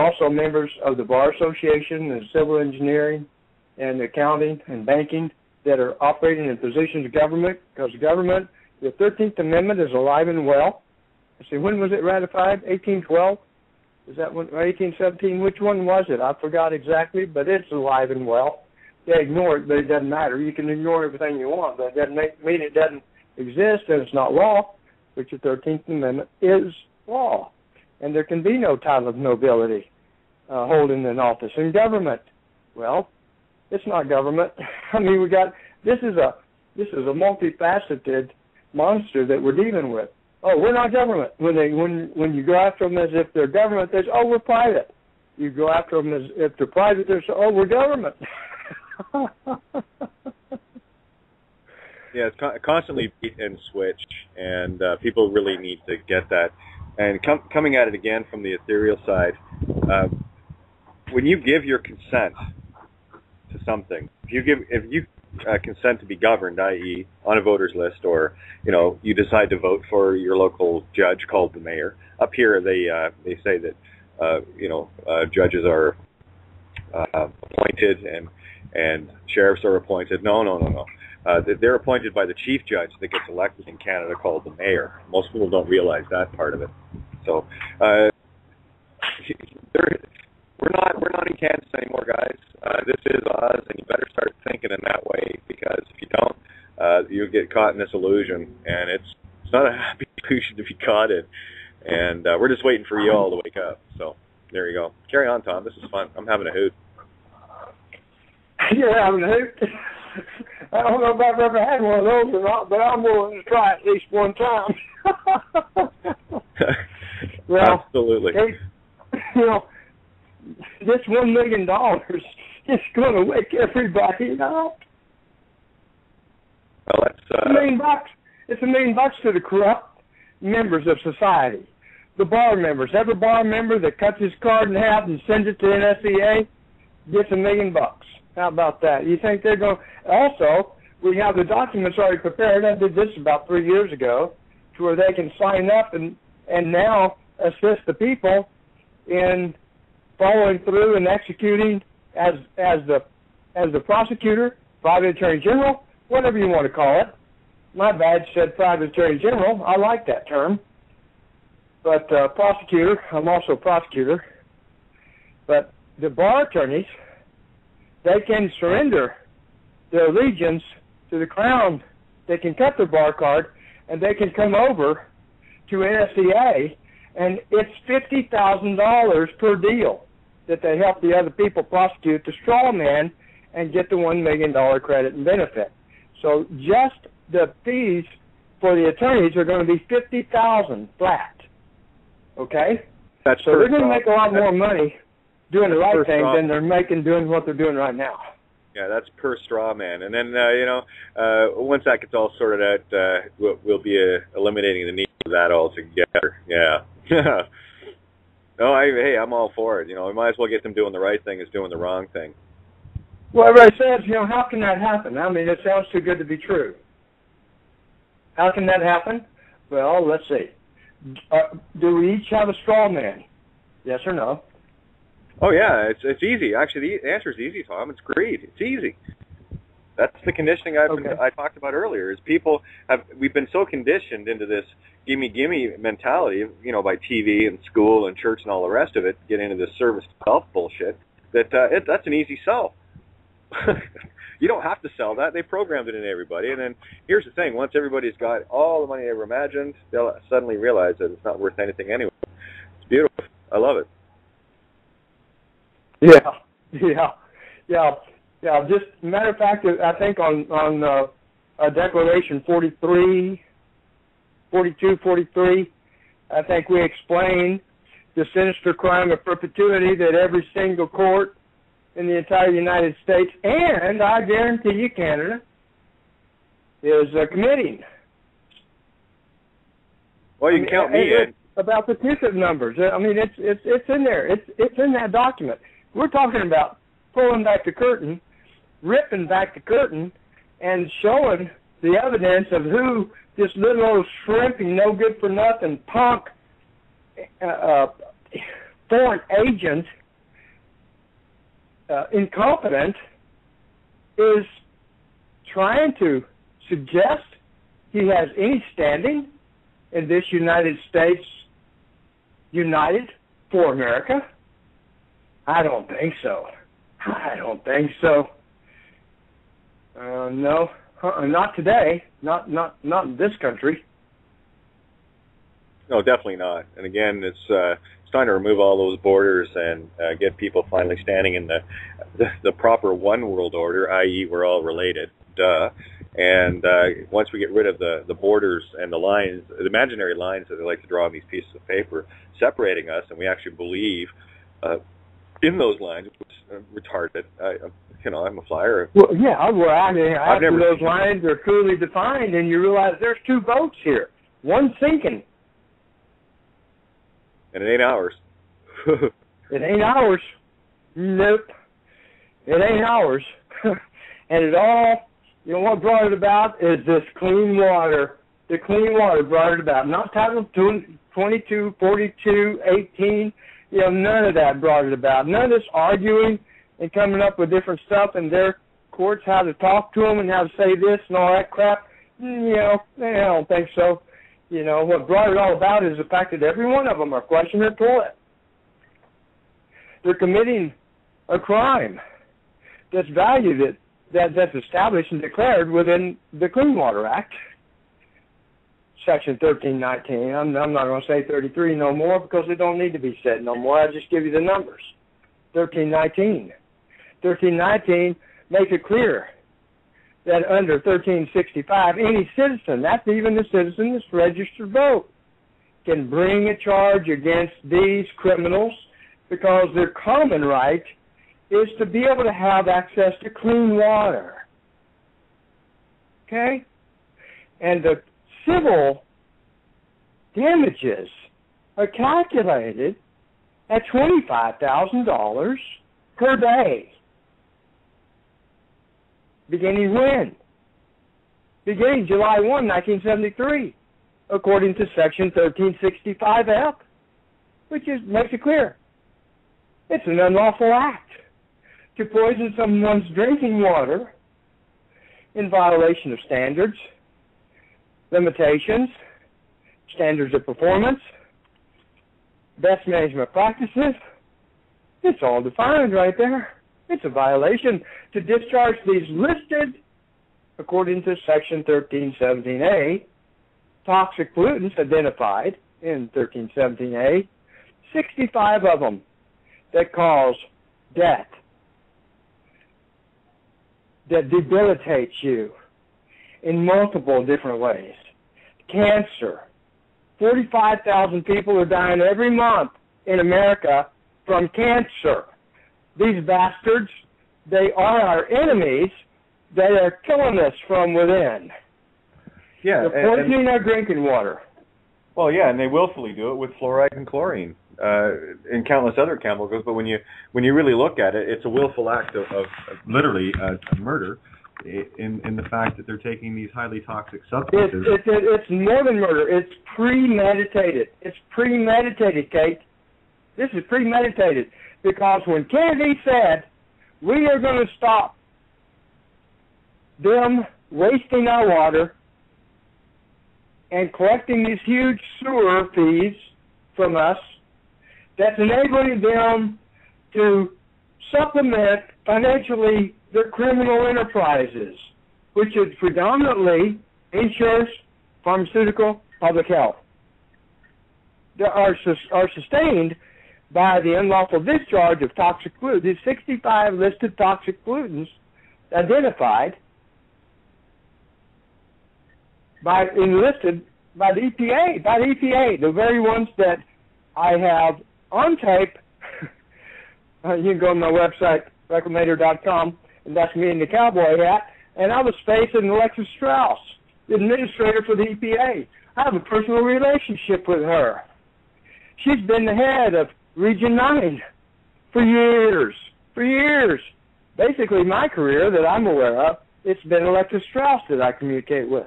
also members of the Bar Association and civil engineering and accounting and banking that are operating in positions of government, because government, the 13th Amendment is alive and well. Let's see, when was it ratified? 1812? Is that when, 1817? Which one was it? I forgot exactly, but it's alive and well. They ignore it, but it doesn't matter. You can ignore everything you want, but it doesn't mean it doesn't exist and it's not law, which the 13th Amendment is law. And there can be no title of nobility holding an office in government. Well, it's not government. I mean, this is a multifaceted monster that we're dealing with. Oh, we're not government. When you go after them as if they're government, they say, oh, we're private. You go after them as if they're private, they say, oh, we're government. Yeah, it's constantly beat and switch, and people really need to get that. And coming at it again from the ethereal side, when you give your consent to something, if you consent to be governed, i.e., on a voter's list, or you decide to vote for your local judge called the mayor. Up here, they say that judges are appointed and sheriffs are appointed. No. They're appointed by the chief judge that gets elected in Canada, called the mayor. Most people don't realize that part of it. So we're not in Kansas anymore, guys. This is Oz, and you better start thinking in that way, because if you don't, you get caught in this illusion, and it's not a happy illusion to be caught in. And we're just waiting for you all to wake up. So there you go. Carry on, Tom. This is fun. I'm having a hoot. You're having a hoot? I don't know if I've ever had one of those or not, but I'm willing to try at least one time. Well, absolutely. You know, this $1 million is going to wake everybody up. Well, that's $1 million. It's $1 million to the corrupt members of society. The bar members. Every bar member that cuts his card in half and sends it to NSEA gets $1 million. How about that? You think they're going? Also, we have the documents already prepared. I did this about 3 years ago, to where they can sign up and now assist the people in following through and executing as the prosecutor, private attorney general, whatever you want to call it. My badge said private attorney general. I like that term. But prosecutor, I'm also a prosecutor. But the bar attorneys, they can surrender their allegiance to the crown. They can cut their bar card, and they can come over to NSEA, and it's $50,000 per deal that they help the other people prosecute the straw man and get the $1 million credit and benefit. So just the fees for the attorneys are going to be $50,000 flat. Okay? That's so they're going to make a lot more money doing the right thing than they're making doing what they're doing right now. Yeah, that's per straw man. And then, once that gets all sorted out, we'll be eliminating the need for that altogether. Yeah. No, I'm all for it. We might as well get them doing the right thing as doing the wrong thing. Well, everybody says, how can that happen? I mean, it sounds too good to be true. How can that happen? Well, let's see. Do we each have a straw man? Yes or no? Oh, yeah, it's easy. Actually, the answer is easy, Tom. It's greed. It's easy. That's the conditioning I talked about earlier. Is we've been so conditioned into this gimme mentality, by TV and school and church and all the rest of it, get into this service self bullshit. That's an easy sell. You don't have to sell that. They programmed it in everybody. And then here's the thing: once everybody's got all the money they ever imagined, they'll suddenly realize that it's not worth anything anyway. It's beautiful. I love it. Yeah. Just matter of fact, I think on Declaration 42, 43, I think we explain the sinister crime of perpetuity that every single court in the entire United States, and I guarantee you Canada, is committing. Well, you can count me in. About the ticket numbers. I mean, it's in there. It's in that document. We're talking about pulling back the curtain, ripping back the curtain, and showing the evidence of who this little old shrimping, no good for nothing punk, foreign agent, incompetent, is trying to suggest he has any standing in this United States united for America. I don't think so. No, not today. Not in this country. No, definitely not. And again, it's time to remove all those borders and get people finally standing in the proper one world order, i.e., we're all related. Duh. And once we get rid of the borders and the lines, the imaginary lines that they like to draw on these pieces of paper, separating us, and we actually believe in those lines, which is retarded. I'm a flyer. Well, yeah, after those lines are clearly defined, and you realize there's two boats here. One's sinking. And it ain't ours. It ain't ours. Nope. It ain't ours. And it all, what brought it about is this clean water. The clean water brought it about. Not Title 22, 42, 18. None of that brought it about. None of this arguing and coming up with different stuff in their courts, how to talk to them and how to say this and all that crap. I don't think so. What brought it all about is the fact that every one of them are flushing their toilet. They're committing a crime that's valued at that's established and declared within the Clean Water Act, Section 1319. I'm not going to say 33 no more because it don't need to be said no more. I'll just give you the numbers. 1319. 1319 makes it clear that under 1365, any citizen, that's even the citizen that's registered vote, can bring a charge against these criminals because their common right is to be able to have access to clean water. Okay? And the civil damages are calculated at $25,000 per day. Beginning when? Beginning July 1, 1973, according to Section 1365F, which makes it clear. It's an unlawful act to poison someone's drinking water in violation of standards, limitations, standards of performance, best management practices. It's all defined right there. It's a violation to discharge these listed, according to Section 1317A, toxic pollutants identified in 1317A, 65 of them that cause death, that debilitates you in multiple different ways. Cancer. 45,000 people are dying every month in America from cancer. These bastards, they are our enemies. They are killing us from within. Yeah, they're poisoning our drinking water. Well, yeah, and they willfully do it with fluoride and chlorine and countless other chemicals. But when you really look at it, it's a willful act of literally murder in the fact that they're taking these highly toxic substances. It's more than murder. It's premeditated. It's premeditated, Kate. This is premeditated. Because when Kennedy said, we are going to stop them wasting our water and collecting these huge sewer fees from us, that's enabling them to supplement financially their criminal enterprises, which is predominantly insurance, pharmaceutical, public health. They are sustained by the unlawful discharge of toxic pollutants. These 65 listed toxic pollutants identified enlisted by the EPA, the very ones that I have on tape. You can go to my website, reclamator.com, and that's me in the cowboy hat, and I was facing Alexis Strauss, the administrator for the EPA. I have a personal relationship with her. She's been the head of Region 9 for years. Basically, my career that I'm aware of, it's been Alexis Strauss that I communicate with.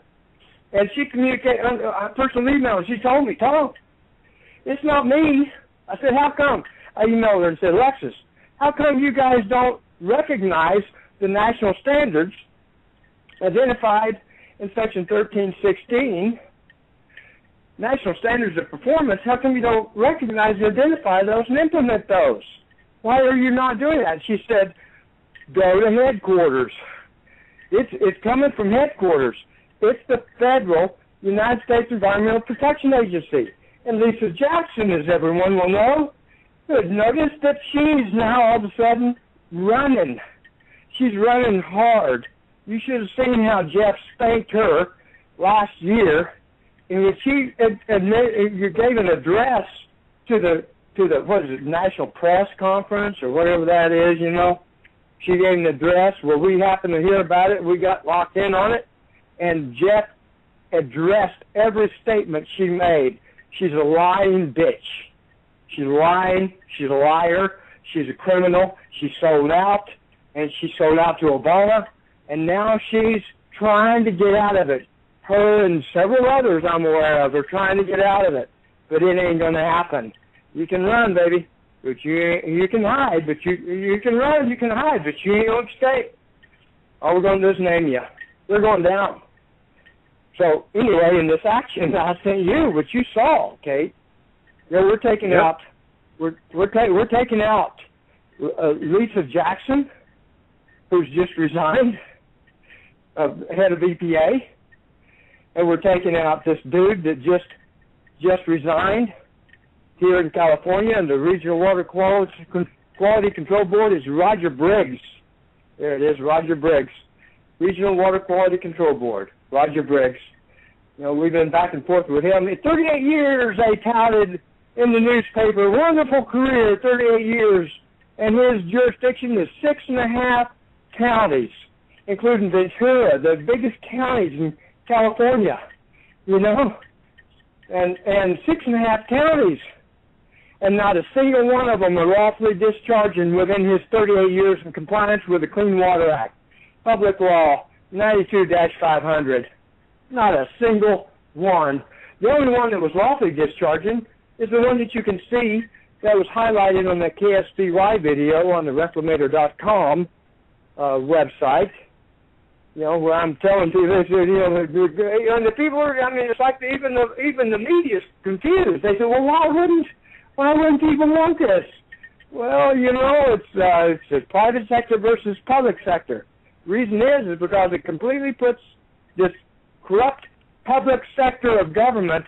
And she communicated on personal email. She told me, Tom, it's not me. I said, how come? I emailed her and said, Alexis, how come you guys don't recognize the national standards identified in Section 1316, national standards of performance? How come you don't recognize and identify those and implement those? Why are you not doing that? She said, go to headquarters. It's coming from headquarters. It's the federal United States Environmental Protection Agency. And Lisa Jackson, as everyone will know, notice that she's now all of a sudden running. She's running hard. You should have seen how Jeff spanked her last year, in which she gave an address to the what is it, National Press Conference or whatever that is, you know. She gave an address where we happened to hear about it. We got locked in on it. And Jeff addressed every statement she made. She's a lying bitch. She's lying. She's a liar. She's a criminal. She sold out, and she sold out to Obama, and now she's trying to get out of it. Her and several others I'm aware of are trying to get out of it, but it ain't going to happen. You can run, baby, but you can hide, but you can run, you can hide, but you ain't going to escape. All we're going to do is name you. We're going down. So anyway, in this action I sent you, which you saw, Kate, we're taking out. We're taking out Lisa Jackson, who's just resigned head of EPA, and we're taking out this dude that just resigned here in California, and the Regional Water Quality Control Board is Roger Briggs. There it is, Roger Briggs. Regional Water Quality Control Board, Roger Briggs. You know, we've been back and forth with him. 38 years they touted in the newspaper, wonderful career, 38 years, and his jurisdiction is 6.5 counties, including Ventura, the biggest counties in California, you know, and 6.5 counties, and not a single one of them are lawfully discharging within his 38 years in compliance with the Clean Water Act, Public Law 92-500. Not a single one. The only one that was lawfully discharging is the one that you can see that was highlighted on the KSPY video on the Reclamator.com website. You know, where I'm telling people this, you know, and the people are, I mean, it's like even the media's confused. They say, well, why wouldn't people want this? Well, you know, it's a private sector versus public sector. The reason is because it completely puts this corrupt public sector of government,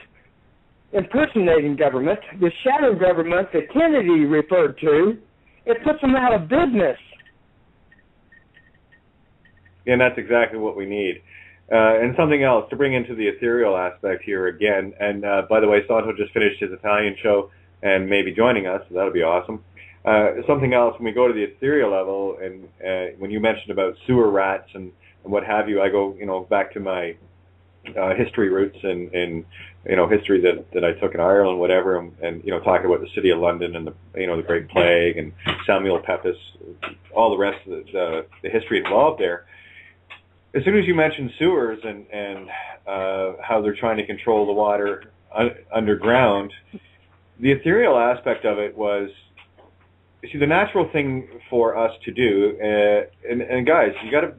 impersonating government, the shadow government that Kennedy referred to, it puts them out of business. And that's exactly what we need. And something else to bring into the ethereal aspect here again. And by the way, Santo just finished his Italian show and may be joining us, so that'll be awesome. Something else, when we go to the ethereal level, and when you mentioned about sewer rats and what have you, I go, you know, back to my history roots and you know, history that I took in Ireland, whatever, and you know, talking about the city of London and the Great Plague and Samuel Pepys, all the rest of the history involved there. As soon as you mentioned sewers and how they're trying to control the water underground, the ethereal aspect of it was, see, the natural thing for us to do, and guys, you got to.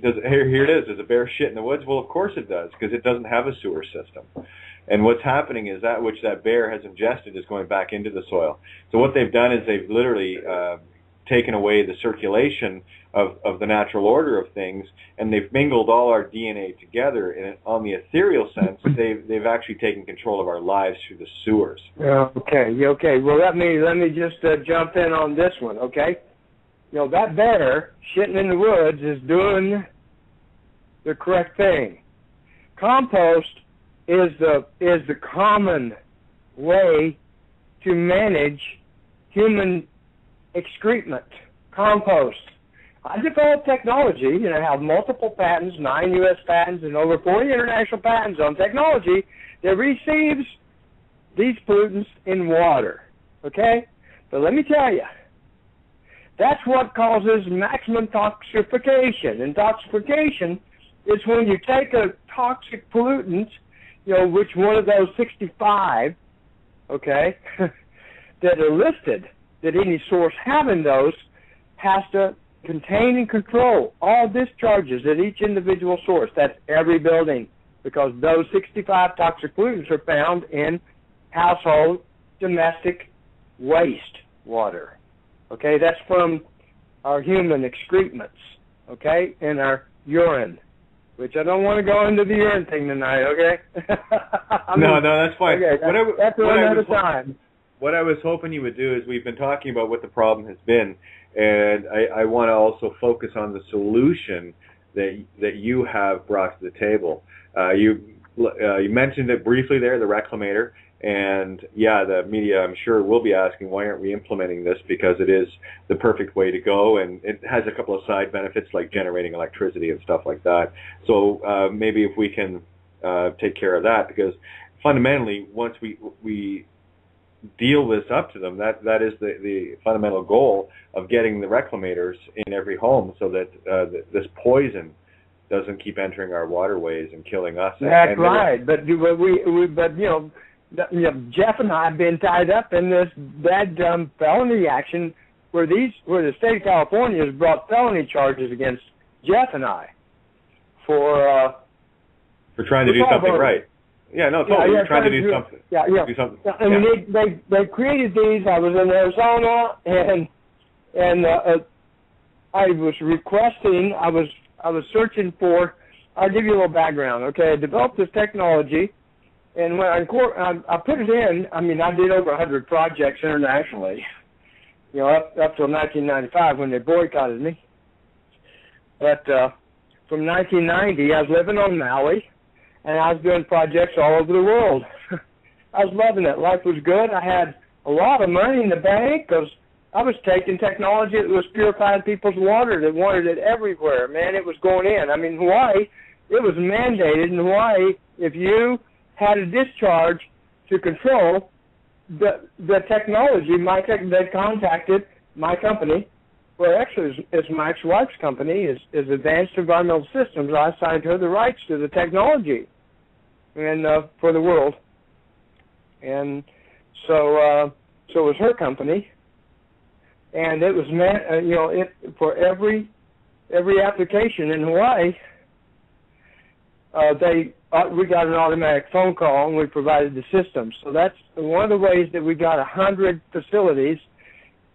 Here it is. Does a bear shit in the woods? Well, of course it does, because it doesn't have a sewer system. And what's happening is that which that bear has ingested is going back into the soil. So what they've done is they've literally taken away the circulation of the natural order of things, and they've mingled all our DNA together. And on the ethereal sense, they've actually taken control of our lives through the sewers. Okay. Well, let me just jump in on this one. Okay. You know, that bear shitting in the woods is doing the correct thing. Compost is the common way to manage human excrement. Compost. I developed technology, and I have multiple patents, 9 U.S. patents, and over 40 international patents on technology that receives these pollutants in water. Okay? But let me tell you, that's what causes maximum toxification. And toxification is when you take a toxic pollutant, you know, which one of those 65, okay, that are listed, that any source having those has to contain and control all discharges at each individual source. That's every building, because those 65 toxic pollutants are found in household domestic waste water. Okay, that's from our human excrements, okay, and our urine, which I don't want to go into the urine thing tonight, okay? No, that's fine. Okay, that's another time. What I was hoping you would do is, we've been talking about what the problem has been, and I want to also focus on the solution that you have brought to the table. You mentioned it briefly there, the Reclamator. And yeah, the media, I'm sure, will be asking, why aren't we implementing this? Because it is the perfect way to go, and it has a couple of side benefits like generating electricity and stuff like that. So maybe if we can take care of that, because fundamentally, once we deal this up to them, that is the fundamental goal of getting the reclamators in every home, so that this poison doesn't keep entering our waterways and killing us. That's right. But you know, Jeff and I have been tied up in this bad felony action where the state of California has brought felony charges against Jeff and I for trying to do something right. Yeah, no, totally. You're trying to do something. Yeah. Do something. I mean, they created these. I was in Arizona, and I was requesting. searching for. I'll give you a little background. Okay, I developed this technology, and when I put it in, I mean, I did over 100 projects internationally. You know, up till 1995 when they boycotted me. But from 1990, I was living on Maui, and I was doing projects all over the world. I was loving it. Life was good. I had a lot of money in the bank because I was taking technology that was purifying people's water that wanted it everywhere. Man, it was going in. I mean, Hawaii, it was mandated in Hawaii if you had a discharge to control the technology, they contacted my company, well, actually it's my ex-wife's company, is Advanced Environmental Systems. I assigned her the rights to the technology and for the world. And so it was her company, and it was for every application in Hawaii, we got an automatic phone call, and we provided the system. So that's one of the ways that we got 100 facilities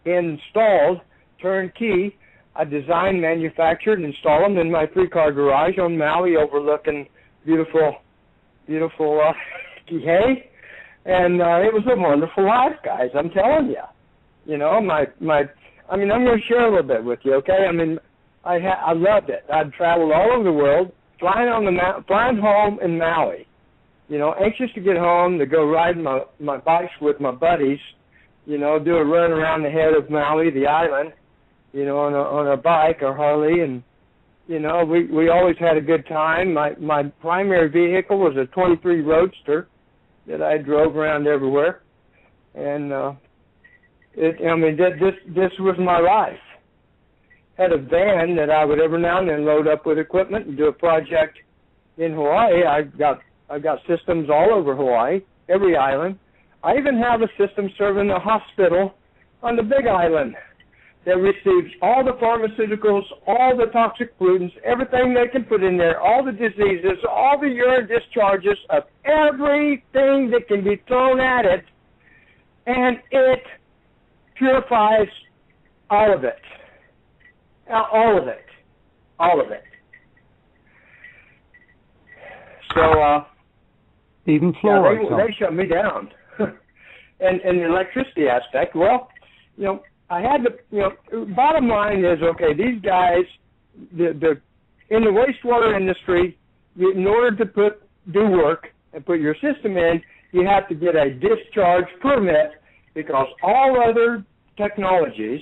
installed, turnkey. I designed, manufactured, and installed them in my 3-car garage on Maui overlooking beautiful Kihei. And it was a wonderful life, guys, I'm telling you. You know, I'm going to share a little bit with you, okay? I mean, I loved it. I'd traveled all over the world, flying home in Maui, you know, anxious to get home, to go ride my bikes with my buddies, you know, do a run around the head of Maui, the island, you know, on a bike or Harley, and, you know, we always had a good time. My primary vehicle was a 23 Roadster that I drove around everywhere, and this was my life. Had a van that I would every now and then load up with equipment and do a project in Hawaii. I've got systems all over Hawaii, every island. I even have a system serving a hospital on the Big Island that receives all the pharmaceuticals, all the toxic pollutants, everything they can put in there, all the diseases, all the urine discharges of everything that can be thrown at it, and it purifies all of it. All of it. All of it. So, even fluoride. Yeah, they shut me down. and the electricity aspect, well, you know, I had to, you know, bottom line is, okay, these guys, the in the wastewater industry, in order to do work and put your system in, you have to get a discharge permit, because all other technologies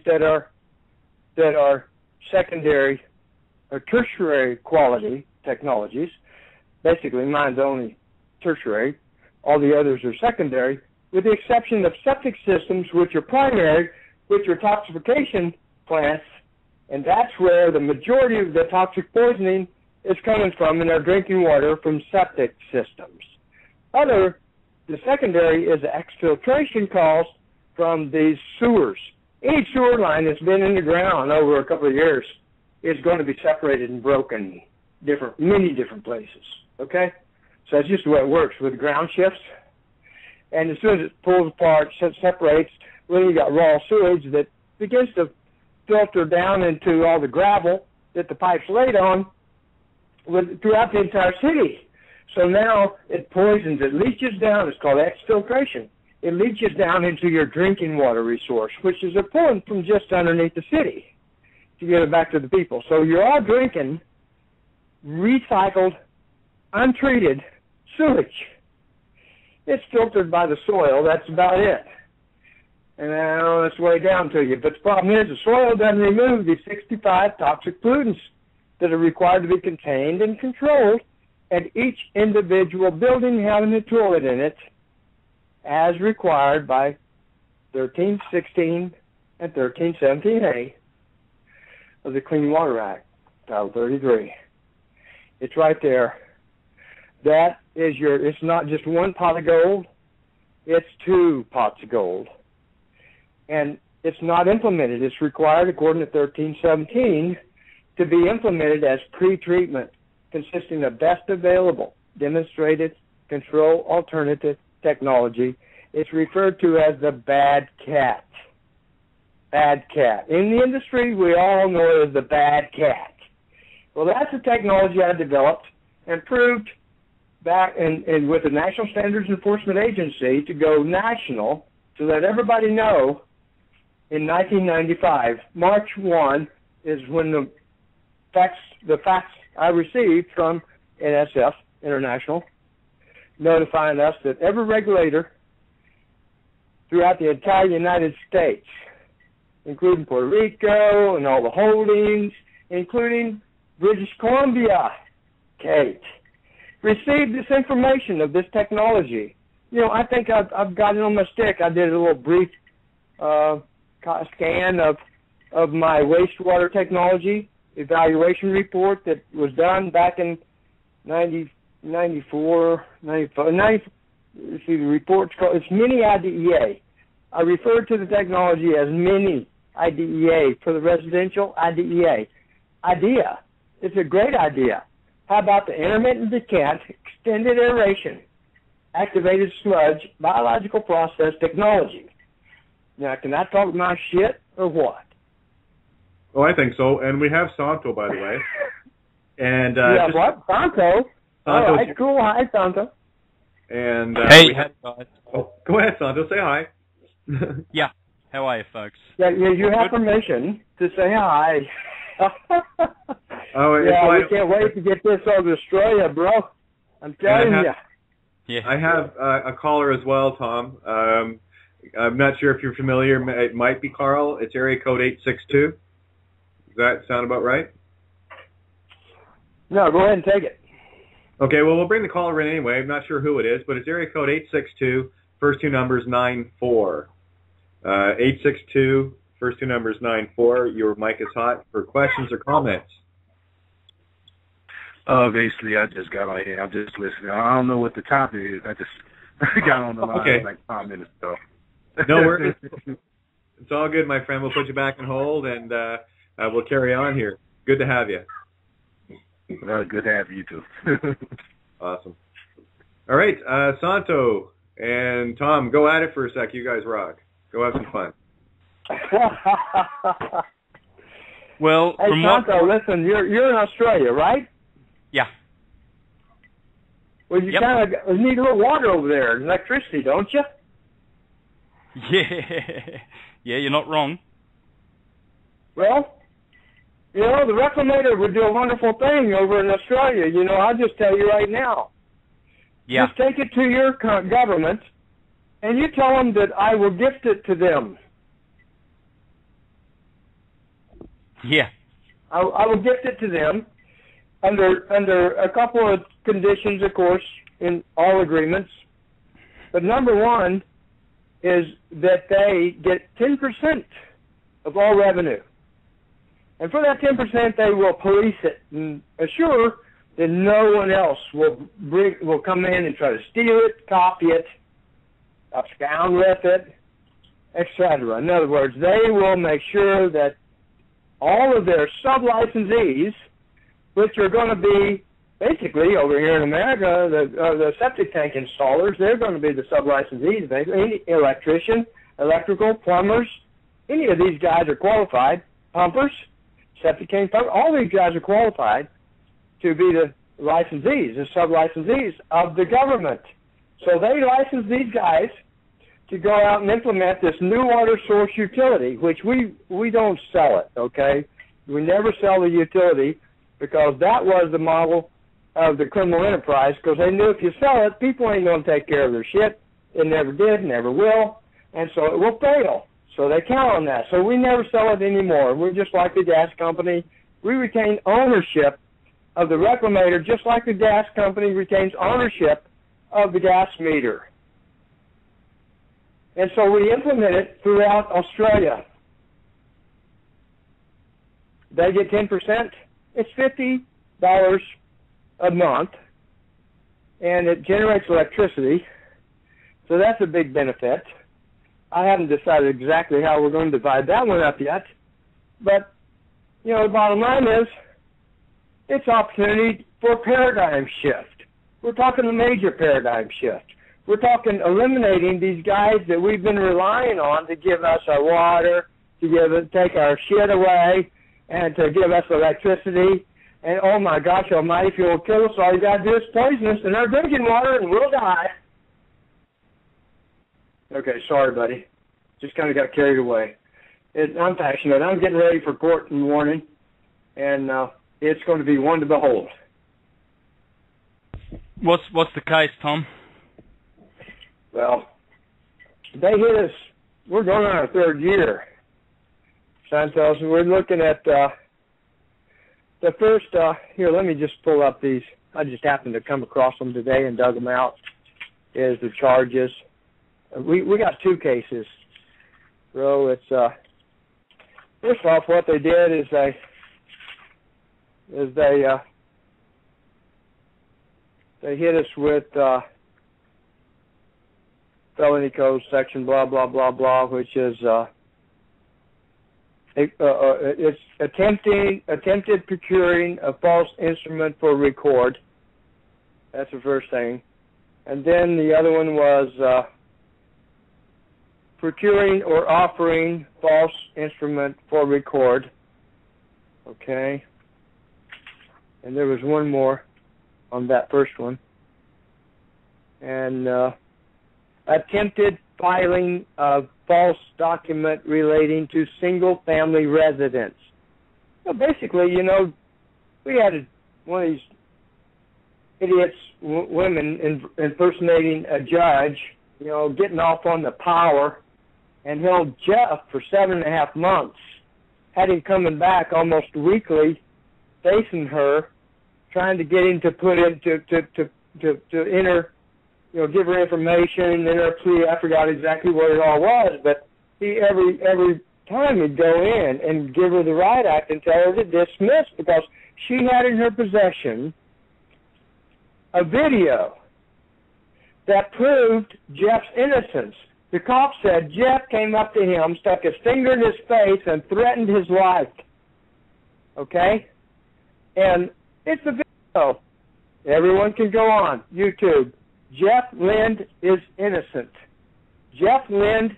that are secondary or tertiary quality technologies, basically mine's only tertiary, all the others are secondary, with the exception of septic systems, which are primary, which are toxification plants, and that's where the majority of the toxic poisoning is coming from in our drinking water from septic systems. The secondary is the exfiltration calls from these sewers. Any sewer line that's been in the ground over a couple of years is going to be separated and broken many different places, okay? So that's just the way it works with ground shifts. And as soon as it pulls apart, separates, well, you got raw sewage that begins to filter down into all the gravel that the pipes laid on throughout the entire city. So now it poisons, it leaches down, it's called exfiltration. It leaches down into your drinking water resource, which is a pulling from just underneath the city to get it back to the people. So you're all drinking recycled, untreated sewage. It's filtered by the soil, that's about it. And on its way down to you. But the problem is the soil doesn't remove these 65 toxic pollutants that are required to be contained and controlled at each individual building having a toilet in it, as required by 1316 and 1317A of the Clean Water Act, Title 33. It's right there. That is it's not just one pot of gold, it's 2 pots of gold. And it's not implemented. It's required, according to 1317, to be implemented as pre-treatment, consisting of best available, demonstrated, control alternative technology. It's referred to as the bad cat. bad cat. In the industry, we all know it as the bad cat. Well, that's the technology I developed and proved back and with the National Standards Enforcement Agency to go national to let everybody know in 1995. March 1 is when the facts I received from NSF, International, notifying us that every regulator throughout the entire United States, including Puerto Rico and all the holdings, including British Columbia, Kate, received this information of this technology. You know, I think I've got it on my stick. I did a little brief scan of my wastewater technology evaluation report that was done back in 94, 95. Let's see, the report's called, it's Mini IDEA. I refer to the technology as Mini IDEA for the residential IDEA. Idea. It's a great idea. How about the intermittent decant, extended aeration, activated sludge, biological process technology? Now, can I talk my shit or what? Oh, I think so. And we have Santo, by the way. And yeah, what? Santo? All right, cool. Hi, Santo. And hey, guys. Oh, go ahead, Santo. Say hi. Yeah. How are you, folks? Yeah, you have permission to say hi. Oh, yeah, we can't wait to get this on Australia, bro. I'm telling you. Yeah. I have a caller as well, Tom. I'm not sure if you're familiar. It might be Carl. It's area code 862. Does that sound about right? No, go ahead and take it. Okay, well, we'll bring the caller in anyway. I'm not sure who it is, but it's area code 862, first two numbers 94. 862, first two numbers 94. Your mic is hot for questions or comments. Basically, I just got on here. I'm just listening. I don't know what the topic is. I just got on the line like 5 minutes ago. No worries. It's all good, my friend. We'll put you back on hold, and we'll carry on here. Good to have you. Good to have you, too. Awesome. All right, Santo and Tom, go at it for a sec. You guys rock. Go have some fun. Well, hey, Santo, listen, you're in Australia, right? Yeah. Well, you kind of need a little water over there, electricity, don't you? Yeah. Yeah, you're not wrong. Well, you know, the Reclamator would do a wonderful thing over in Australia. You know, I'll just tell you right now. Yeah. Just take it to your government, and you tell them that I will gift it to them. Yeah. I will gift it to them under a couple of conditions, of course, in all agreements. But number one is that they get 10% of all revenue. And for that 10%, they will police it and assure that no one else will come in and try to steal it, copy it, abscond with it, etc. In other words, they will make sure that all of their sub-licensees, which are going to be basically over here in America, the septic tank installers, they're going to be the sub-licensees. Any electrician, electrical, plumbers, any of these guys are qualified, pumpers, septic tank pumpers, all these guys are qualified to be the licensees, the sub-licensees of the government. So they license these guys to go out and implement this new water source utility, which we don't sell it, okay? We never sell the utility because that was the model of the criminal enterprise, because they knew if you sell it, people ain't going to take care of their shit. It never did, never will, and so it will fail. So they count on that. So we never sell it anymore. We're just like the gas company. We retain ownership of the Reclamator just like the gas company retains ownership of the gas meter. And so we implement it throughout Australia. They get 10%. It's $50 a month, and it generates electricity. So that's a big benefit. I haven't decided exactly how we're going to divide that one up yet. But, you know, the bottom line is it's opportunity for a paradigm shift. We're talking a major paradigm shift. We're talking eliminating these guys that we've been relying on to give us our water, to take our shit away and to give us electricity. And oh my gosh almighty, if you'll kill us, all you got to do is poison us in our drinking water and we'll die. Okay, sorry, buddy. Just kind of got carried away. I'm passionate. I'm getting ready for court in the morning, and it's going to be one to behold. What's the case, Tom? Well, they hit us. We're going on our third year, Santos. We're looking at the first. Here, let me just pull up these. I just happened to come across them today and dug them out. Is the charges? We got two cases. So it's first off, what they did is they hit us with felony code section blah blah blah blah, which is it's attempted procuring a false instrument for record. That's the first thing, and then the other one was procuring or offering false instrument for record. Okay. And there was one more on that first one. And attempted filing of false document relating to single-family residence. So basically, we had one of these idiots, women impersonating a judge, getting off on the power, and held Jeff for 7.5 months, had him coming back almost weekly, facing her, trying to get him to put in to enter, give her information, enter a plea. I forgot exactly what it all was, but he every time he'd go in and give her the riot act and tell her to dismiss because she had in her possession a video that proved Jeff's innocence. The cop said Jeff came up to him, stuck his finger in his face, and threatened his life. Okay? And it's a video. Everyone can go on YouTube. Jeff Lind is innocent. Jeff Lind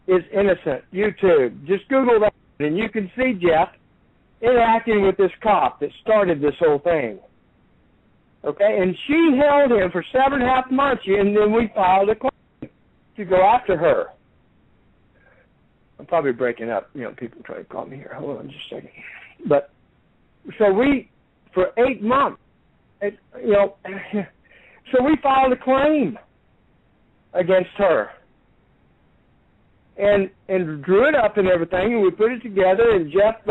is innocent. YouTube. Just Google that, and you can see Jeff interacting with this cop that started this whole thing. Okay? And she held him for 7.5 months, and then we filed a claim to go after her. I'm probably breaking up. People try to call me here. Hold on just a second. But, so we, for 8 months, so we filed a claim against her. And drew it up and everything, and we put it together, and Jeff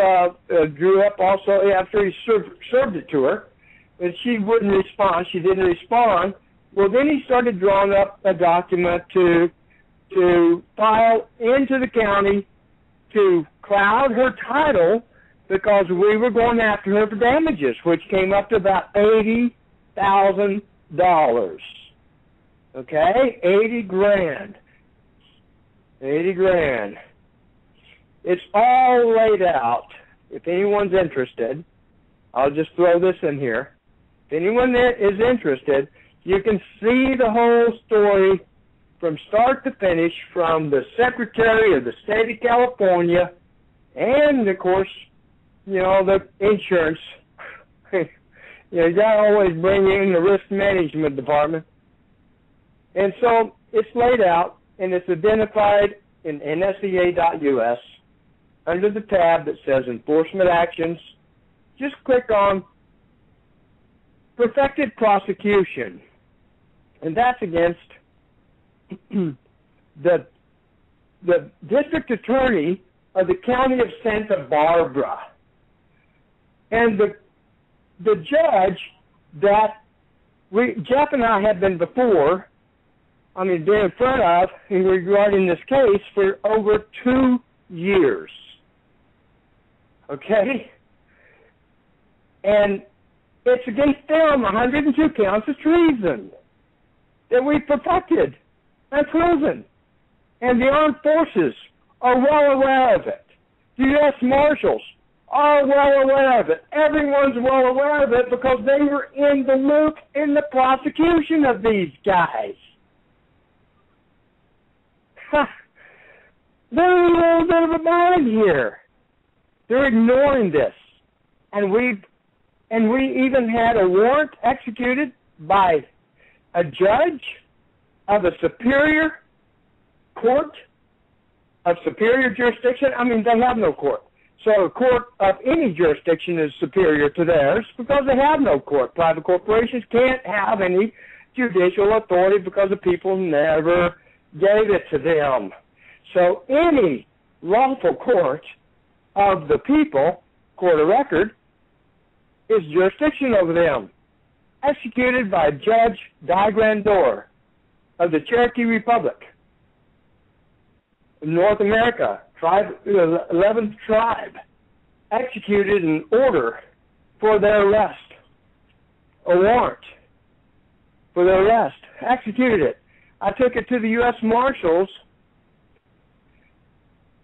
drew up also after he served it to her, and she wouldn't respond. She didn't respond. Well, then he started drawing up a document to file into the county to cloud her title because we were going after her for damages, which came up to about $80,000. Okay? $80,000. $80,000. It's all laid out. If anyone's interested, I'll just throw this in here. If anyone is interested, you can see the whole story from start to finish from the Secretary of the State of California and, of course, the insurance. You got to always bring in the risk management department. And so it's laid out, and it's identified in NSEA.us under the tab that says Enforcement Actions. Just click on Perfected Prosecution. And that's against the district attorney of the county of Santa Barbara. And the judge that Jeff and I have been been in front of regarding this case for over 2 years. Okay? And it's against them 102 counts of treason that we perfected and proven. And the armed forces are well aware of it. The U.S. Marshals are well aware of it. Everyone's well aware of it because they were in the loop in the prosecution of these guys. There's a little bit of a bag here. They're ignoring this. And we even had a warrant executed by a judge of a superior court of superior jurisdiction. I mean, they have no court. So a court of any jurisdiction is superior to theirs because they have no court. Private corporations can't have any judicial authority because the people never gave it to them. So any lawful court of the people, court of record, is jurisdiction over them. Executed by Judge Guy Grandor of the Cherokee Republic, North America, 11th tribe, executed an order for their arrest, a warrant for their arrest, executed it. I took it to the U.S. Marshals,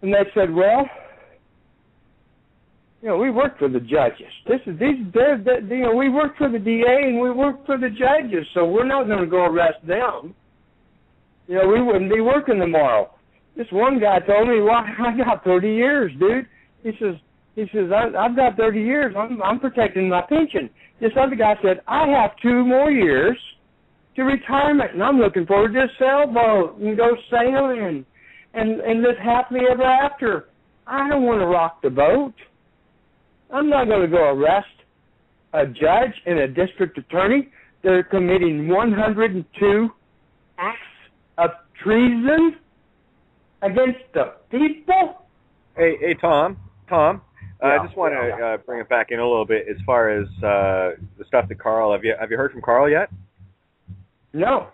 and they said, well, we work for the judges. We work for the DA and we work for the judges, so we're not going to go arrest them. We wouldn't be working tomorrow. This one guy told me, well, I got 30 years, dude. He says, I've got 30 years. I'm protecting my pension. This other guy said, I have 2 more years to retirement, and I'm looking forward to a sailboat and go sailing and live happily ever after. I don't want to rock the boat. I'm not going to go arrest a judge and a district attorney. They're committing 102 acts of treason against the people. Hey, Tom. I just want to bring it back in a little bit as far as the stuff that Carl. Have you heard from Carl yet? No.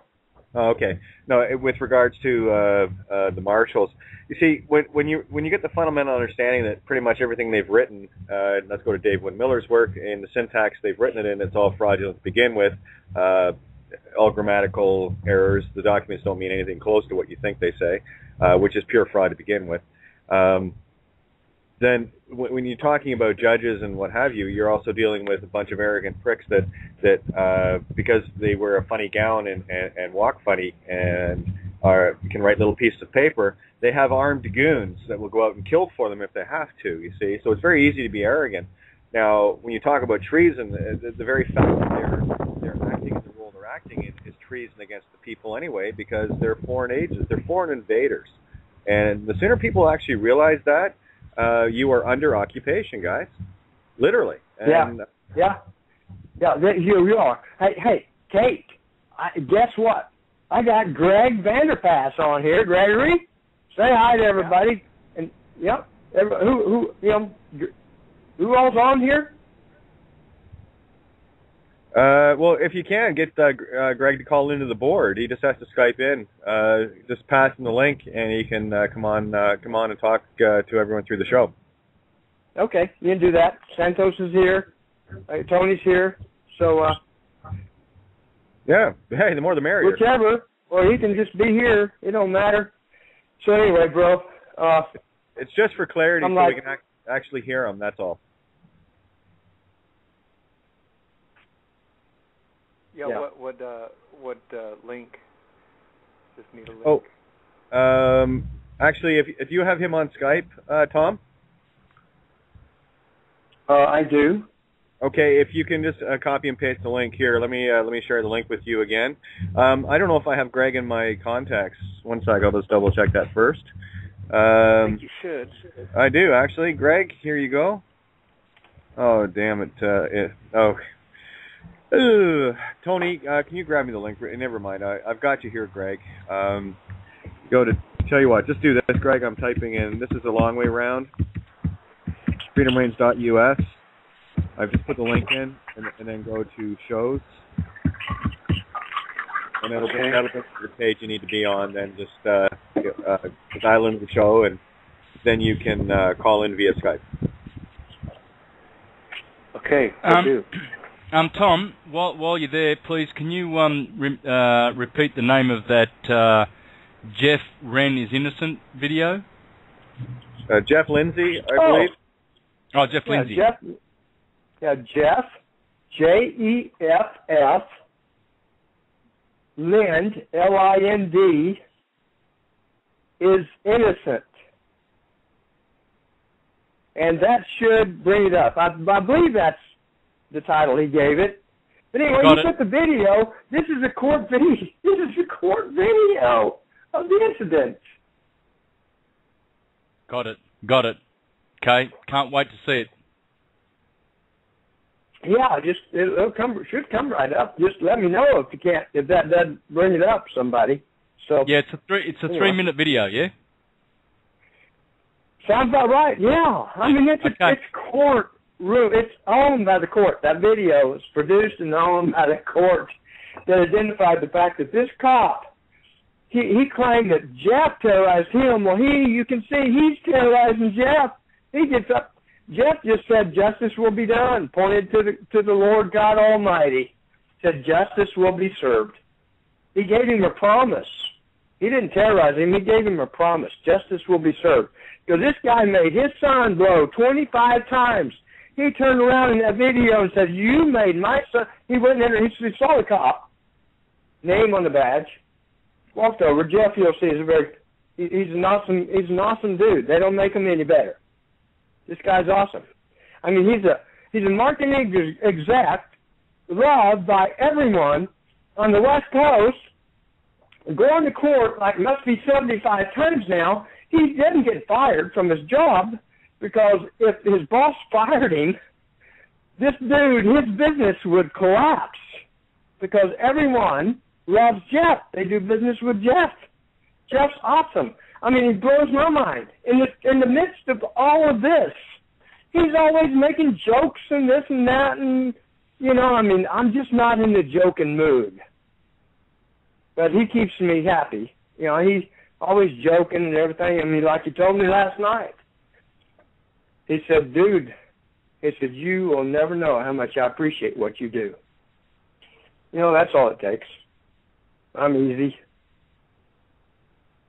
Oh, okay. No, with regards to the marshals, you see, when you get the fundamental understanding that pretty much everything they've written, let's go to Dave Wynn Miller's work, and the syntax they've written it in, it's all fraudulent to begin with, all grammatical errors. The documents don't mean anything close to what you think they say, which is pure fraud to begin with. Then when you're talking about judges and what have you, you're also dealing with a bunch of arrogant pricks that because they wear a funny gown and walk funny and can write little pieces of paper, they have armed goons that will go out and kill for them if they have to, you see. So it's very easy to be arrogant. Now, when you talk about treason, the very fact that they're acting in the role they're acting in is treason against the people anyway, because they're foreign agents, they're foreign invaders. And the sooner people actually realize that, you are under occupation, guys. Literally. And Yeah, here you are. Hey, Kate, guess what? I got Greg Vanderpass on here. Gregory, say hi to everybody. And who all's on here? Well, if you can, get Greg to call into the board. He just has to Skype in. Just pass him the link, and he can come on and talk to everyone through the show. Okay, you can do that. Santos is here. Tony's here. So, yeah. Hey, the more the merrier. Whichever, or he can just be here. It don't matter. So anyway, bro. It's just for clarity, so we can actually hear him. That's all. Yeah. What link? Just need a link. Oh, actually, if you have him on Skype, Tom. I do. Okay, if you can just copy and paste the link here. Let me share the link with you again. I don't know if I have Greg in my contacts. One sec, I'll just double check that first. I think you should. I do actually. Greg, here you go. Oh damn it! Tony, can you grab me the link? Never mind. I've got you here, Greg. Go to, tell you what, just do this, Greg. I'm typing in, this is a long way round, freedomrange.us. I've just put the link in, and then go to shows. And that'll be the page you need to be on. Then just dial into the show, and then you can call in via Skype. Okay, I do. Tom, while you're there, please, can you repeat the name of that Jeff Wren is Innocent video? Jeff Lindsay, I believe. Oh, Jeff Lindsay. Jeff, Jeff, Lind, Lind, is innocent. and that should bring it up. I believe that's the title he gave it. But anyway, you put the video. This is a court video. This is a court video of the incident. Got it. Okay, can't wait to see it. Yeah, it'll should come right up. Just let me know if that doesn't bring it up, somebody. So yeah, it's a 3-minute video. Yeah. Sounds about right. Yeah, I mean it's court room. It's owned by the court. That video is produced and owned by the court that identified the fact that this cop he claimed that Jeff terrorized him. Well, you can see he's terrorizing Jeff. He gets up. Jeff just said justice will be done. Pointed to the Lord God Almighty. Said justice will be served. He gave him a promise. He didn't terrorize him. He gave him a promise. Justice will be served. Because this guy made his son blow 25 times. He turned around in that video and said, "You made my son." He went in there. He saw the cop. Name on the badge. Walked over. Jeff, you'll see, he's an awesome dude. They don't make him any better. This guy's awesome. I mean, he's a marketing exec, loved by everyone on the West Coast. Going to court like must be 75 times now. He didn't get fired from his job because if his boss fired him, this dude, his business would collapse because everyone loves Jeff. They do business with Jeff. Jeff's awesome. I mean, he blows my mind. In the midst of all of this, he's always making jokes and this and that, and, I mean, I'm just not in the joking mood. But he keeps me happy. He's always joking and everything. I mean, like he told me last night. He said, "Dude," he said, "you will never know how much I appreciate what you do." That's all it takes. I'm easy.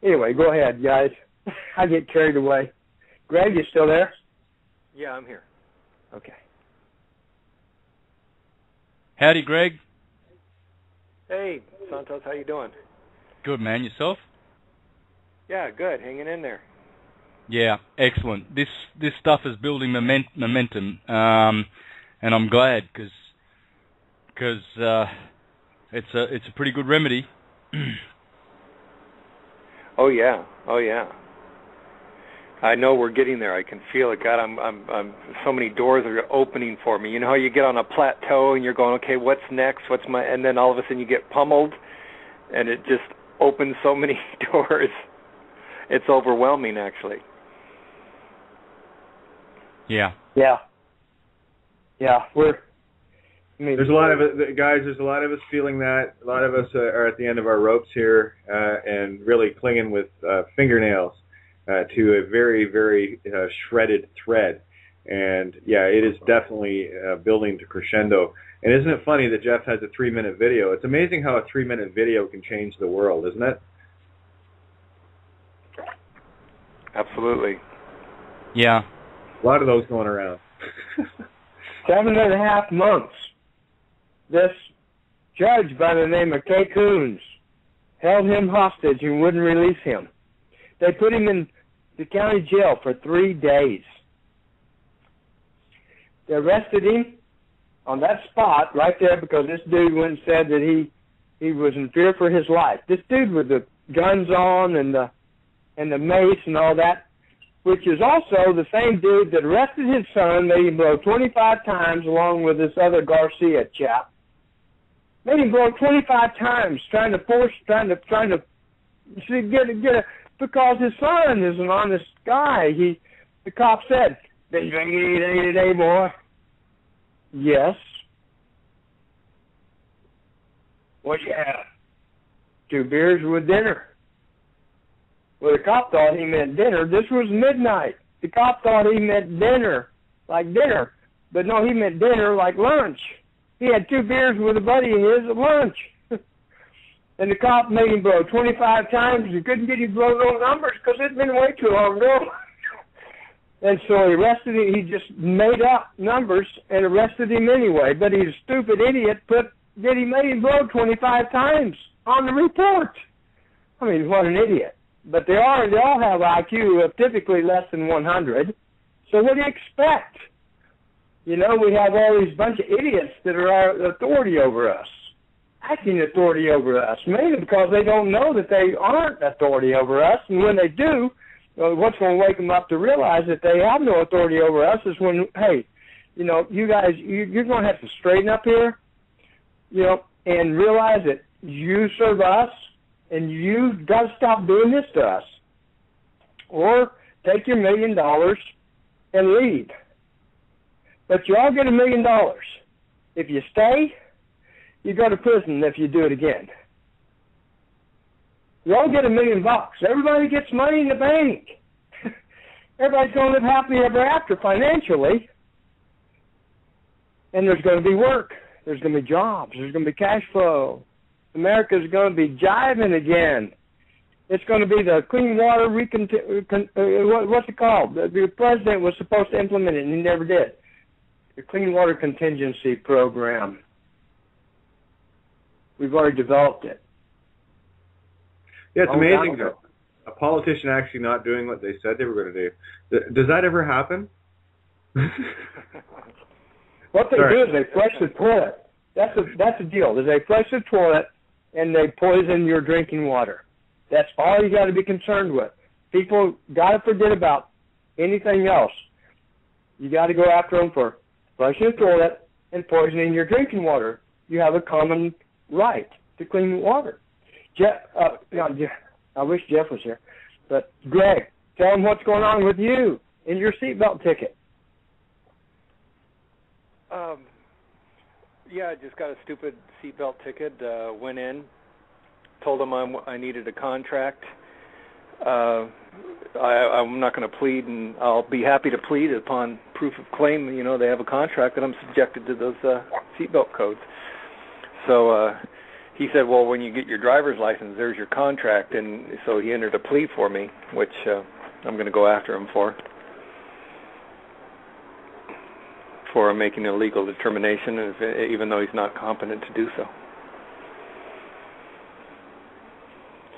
Anyway, go ahead, guys. I get carried away. Greg, you still there? Yeah, I'm here. Okay. Howdy, Greg. Hey, Santos, how you doing? Good, man. Yourself? Yeah, good. Hanging in there. Yeah, excellent. This stuff is building momentum, and I'm glad because it's a pretty good remedy. Oh yeah. I know we're getting there. I can feel it. God, I'm so many doors are opening for me. You know how you get on a plateau and you're going, okay, what's next? And then all of a sudden you get pummeled, and it just opens so many doors. It's overwhelming, actually. Yeah. There's a lot of guys. There's a lot of us feeling that. A lot of us are at the end of our ropes here, and really clinging with fingernails to a very, very shredded thread. And yeah, it is definitely building to crescendo. And isn't it funny that Jeff has a 3-minute video? It's amazing how a 3-minute video can change the world, isn't it? Absolutely. Yeah. A lot of those going around. 7.5 months. This judge by the name of Kay Coons held him hostage and wouldn't release him. They put him in the county jail for 3 days. They arrested him on that spot right there because this dude went and said that he was in fear for his life. This dude with the guns on and the mace and all that, which is also the same dude that arrested his son, made him blow 25 times along with this other Garcia chap. Made him blow 25 times, trying to get a, because his son is an honest guy. The cop said, "Been drinking anything today, boy?" "Yes." "What you have?" "2 beers with dinner." Well, the cop thought he meant dinner. This was midnight. The cop thought he meant dinner, like dinner. But no, he meant dinner like lunch. He had 2 beers with a buddy of his at lunch. And the cop made him blow 25 times. He couldn't get him to blow those numbers because it'd been way too long ago. And so he arrested him. He just made up numbers and arrested him anyway. But he's a stupid idiot. He made him blow 25 times on the report. I mean, what an idiot. But they all have IQ of typically less than 100. So what do you expect? You know, we have all these bunch of idiots that are our authority over us, acting authority over us, mainly because they don't know that they aren't authority over us. And when they do, what's going to wake them up to realize that they have no authority over us is when, hey, you know, you guys, you're going to have to straighten up here, you know, and realize that you serve us and you've got to stop doing this to us. Or take your $1 million and leave. But you all get $1 million. If you stay, you go to prison if you do it again. You all get $1 million. Everybody gets money in the bank. Everybody's going to live happily ever after financially. And there's going to be work. There's going to be jobs. There's going to be cash flow. America's going to be jiving again. It's going to be the clean water, what's it called? The president was supposed to implement it, and he never did. The Clean Water Contingency Program. We've already developed it. Yeah, it's amazing. A politician actually not doing what they said they were going to do. Does that ever happen? What they do is they flush the toilet. That's the deal. They flush the toilet, and they poison your drinking water. That's all you got to be concerned with. People got to forget about anything else. You got to go after them for flushing the toilet and poisoning your drinking water. You have a common right to clean water. I wish Jeff was here. But, Greg, tell him what's going on with you and your seatbelt ticket. Yeah, I just got a stupid seatbelt ticket, went in, told them I needed a contract. I'm not going to plead, and I'll be happy to plead upon proof of claim. You know, they have a contract that I'm subjected to those seatbelt codes. So he said, well, when you get your driver's license, there's your contract. And so he entered a plea for me, which I'm going to go after him for making a legal determination, even though he's not competent to do so.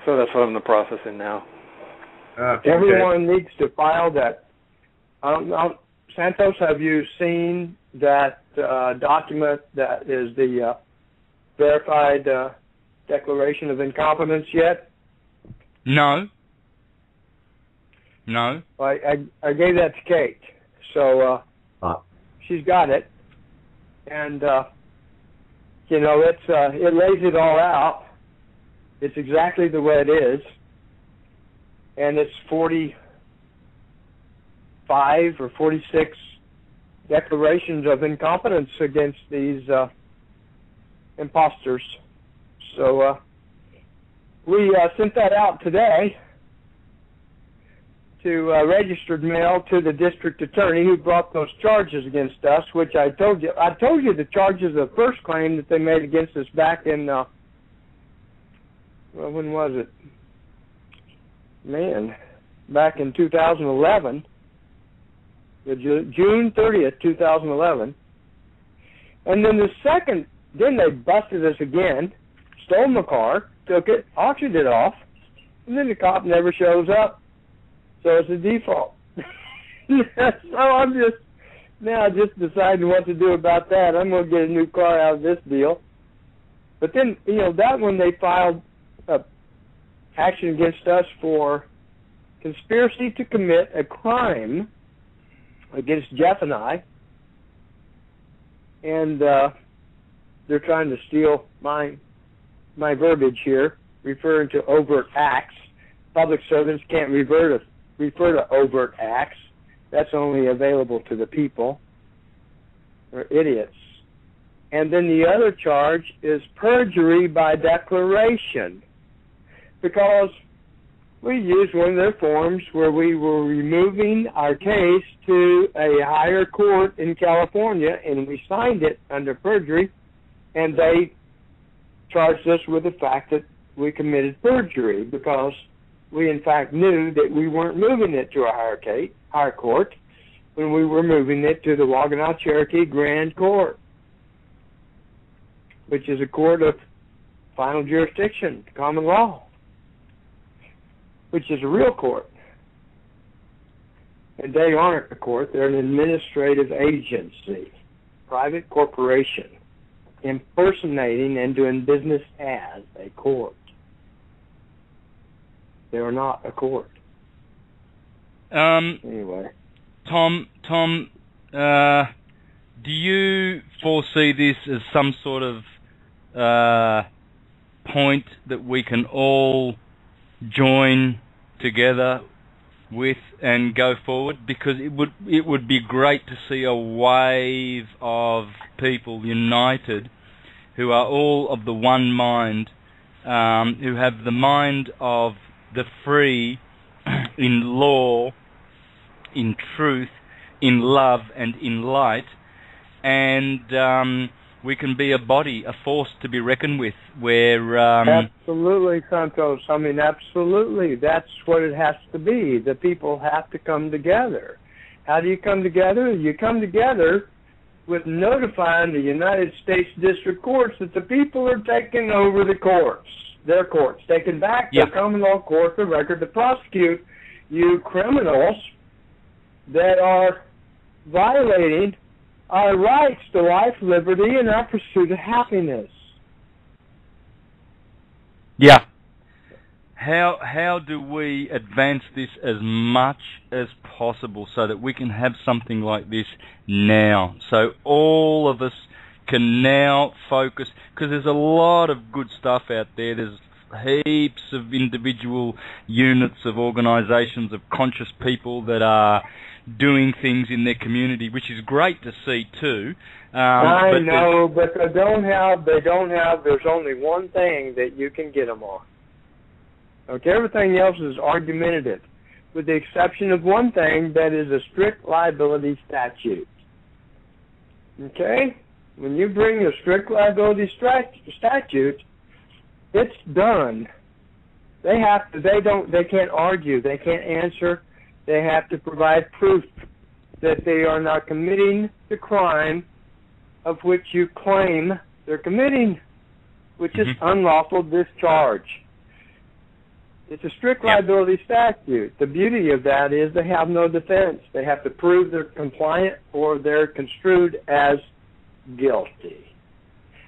So that's what I'm in the process in now. Okay. Everyone needs to file that. Santos, have you seen that document that is the verified declaration of incompetence yet? No. I gave that to Kate, so she's got it, and you know, it lays it all out. It's exactly the way it is, and it's 45 or 46 declarations of incompetence against these imposters. So we sent that out today to registered mail to the district attorney who brought those charges against us, which I told you the charges of the first claim that they made against us back in, when was it? Back in 2011, June 30th, 2011. And then then they busted us again, stole my car, took it, auctioned it off, and then the cop never shows up. So it's a default. So I'm just deciding what to do about that. I'm going to get a new car out of this deal. But then, you know, that one they filed action against us for conspiracy to commit a crime against Jeff and I. And they're trying to steal my verbiage here, referring to overt acts. Public servants can't refer to overt acts. That's only available to the people. They're idiots. And then the other charge is perjury by declaration, because we used one of their forms where we were removing our case to a higher court in California, and we signed it under perjury, and they charged us with the fact that we committed perjury because we, in fact, knew that we weren't moving it to a higher court when we were moving it to the Wagoneau Cherokee Grand Court, which is a court of final jurisdiction, common law, which is a real court. And they aren't a court. They're an administrative agency, private corporation, impersonating and doing business as a court. They are not a court. Anyway. Tom, do you foresee this as some sort of point that we can all join together with and go forward? Because it would be great to see a wave of people united who are all of the one mind, who have the mind of the free in law, in truth, in love, and in light, and we can be a body, a force to be reckoned with, where... Absolutely, Santos. I mean, absolutely. That's what it has to be. The people have to come together. How do you come together? You come together with notifying the United States District Courts that the people are taking over the courts, their courts, taking back their common law court, the record to prosecute you criminals that are violating our rights to life, liberty, and our pursuit of happiness. Yeah. How do we advance this as much as possible so that we can have something like this now? So all of us can now focus, because there's a lot of good stuff out there. There's heaps of individual units of organisations of conscious people that are doing things in their community, which is great to see too. I know, but they don't have, there's only one thing that you can get them on. Okay, everything else is argumentative, with the exception of one thing, that is a strict liability statute. Okay? When you bring a strict liability statute, it's done. They can't argue, they can't answer. They have to provide proof that they are not committing the crime of which you claim they're committing, which is unlawful discharge. It's a strict liability statute. The beauty of that is they have no defense. They have to prove they're compliant or they're construed as guilty.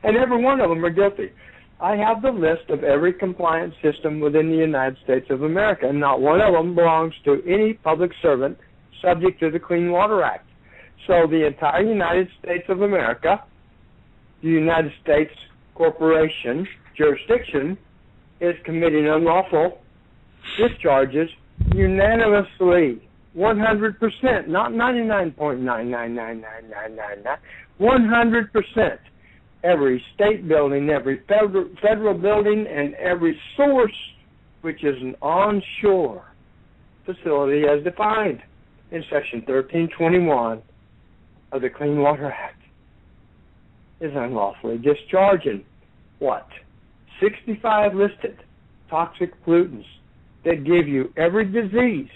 And every one of them are guilty. I have the list of every compliance system within the United States of America, and not one of them belongs to any public servant subject to the Clean Water Act. So the entire United States of America, the United States corporation jurisdiction, is committing unlawful discharges unanimously, 100%, not 99.9999999, 100%. Every state building, every federal building, and every source, which is an onshore facility as defined in Section 1321 of the Clean Water Act, is unlawfully discharging, 65 listed toxic pollutants that give you every disease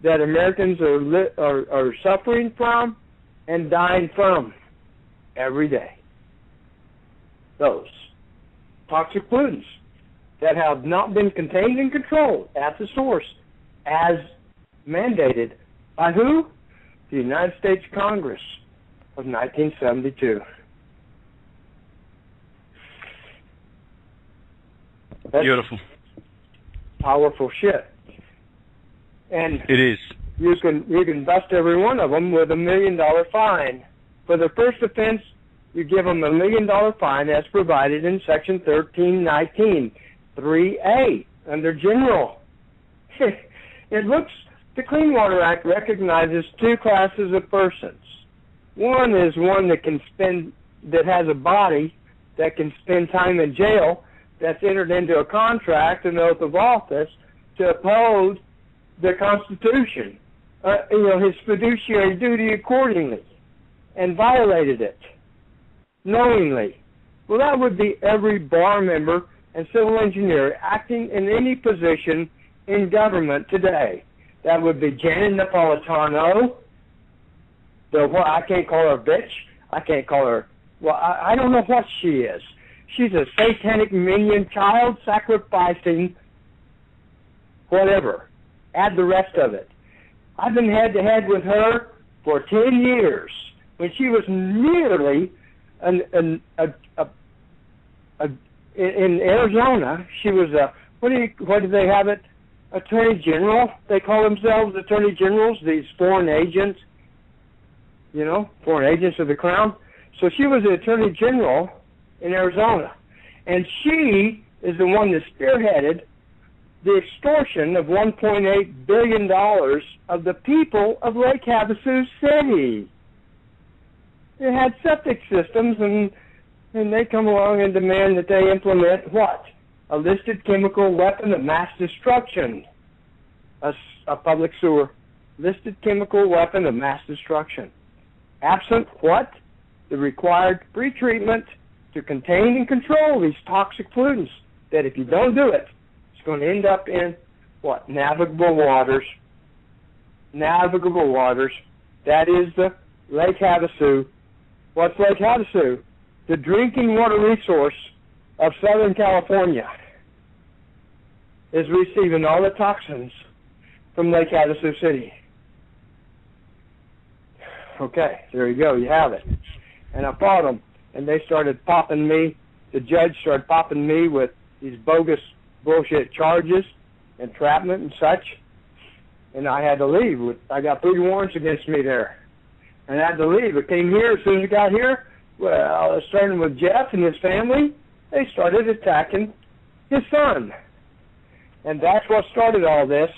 that Americans are suffering from and dying from every day. Those toxic pollutants that have not been contained and controlled at the source as mandated by who? The United States Congress of 1972. That's beautiful. Powerful shit. And it is. You can bust every one of them with $1 million fine. For the first offense, you give them $1 million fine as provided in Section 1319, 3A, under general. The Clean Water Act recognizes two classes of persons. One is one that has a body that can spend time in jail, that's entered into a contract, an oath of office, to uphold the Constitution, his fiduciary duty accordingly, and violated it knowingly. Well, that would be every bar member and civil engineer acting in any position in government today. That would be Janet Napolitano. I can't call her a bitch. I can't call her... Well, I don't know what she is. She's a satanic minion, child sacrificing, whatever. Add the rest of it. I've been head-to-head with her for 10 years. When she was merely in Arizona, she was a, what do they have it? Attorney General. They call themselves Attorney Generals, these foreign agents, foreign agents of the Crown. So she was the Attorney General in Arizona. And she is the one that spearheaded the extortion of $1.8 billion of the people of Lake Havasu City. They had septic systems, and they come along and demand that they implement what? A listed chemical weapon of mass destruction. A public sewer. Listed chemical weapon of mass destruction. Absent what? The required pretreatment to contain and control these toxic pollutants that if you don't do it, it's going to end up in what? Navigable waters. Navigable waters. That is the Lake Havasu. What's Lake Havasu? The drinking water resource of Southern California is receiving all the toxins from Lake Havasu City. Okay, there you go. You have it. And I fought them, and they started popping me. The judge started popping me with these bogus bullshit charges, entrapment and such, and I had to leave. I got 3 warrants against me there, and I had to leave. I came here. As soon as I got here, well, starting with Jeff and his family, they started attacking his son. And that's what started all this.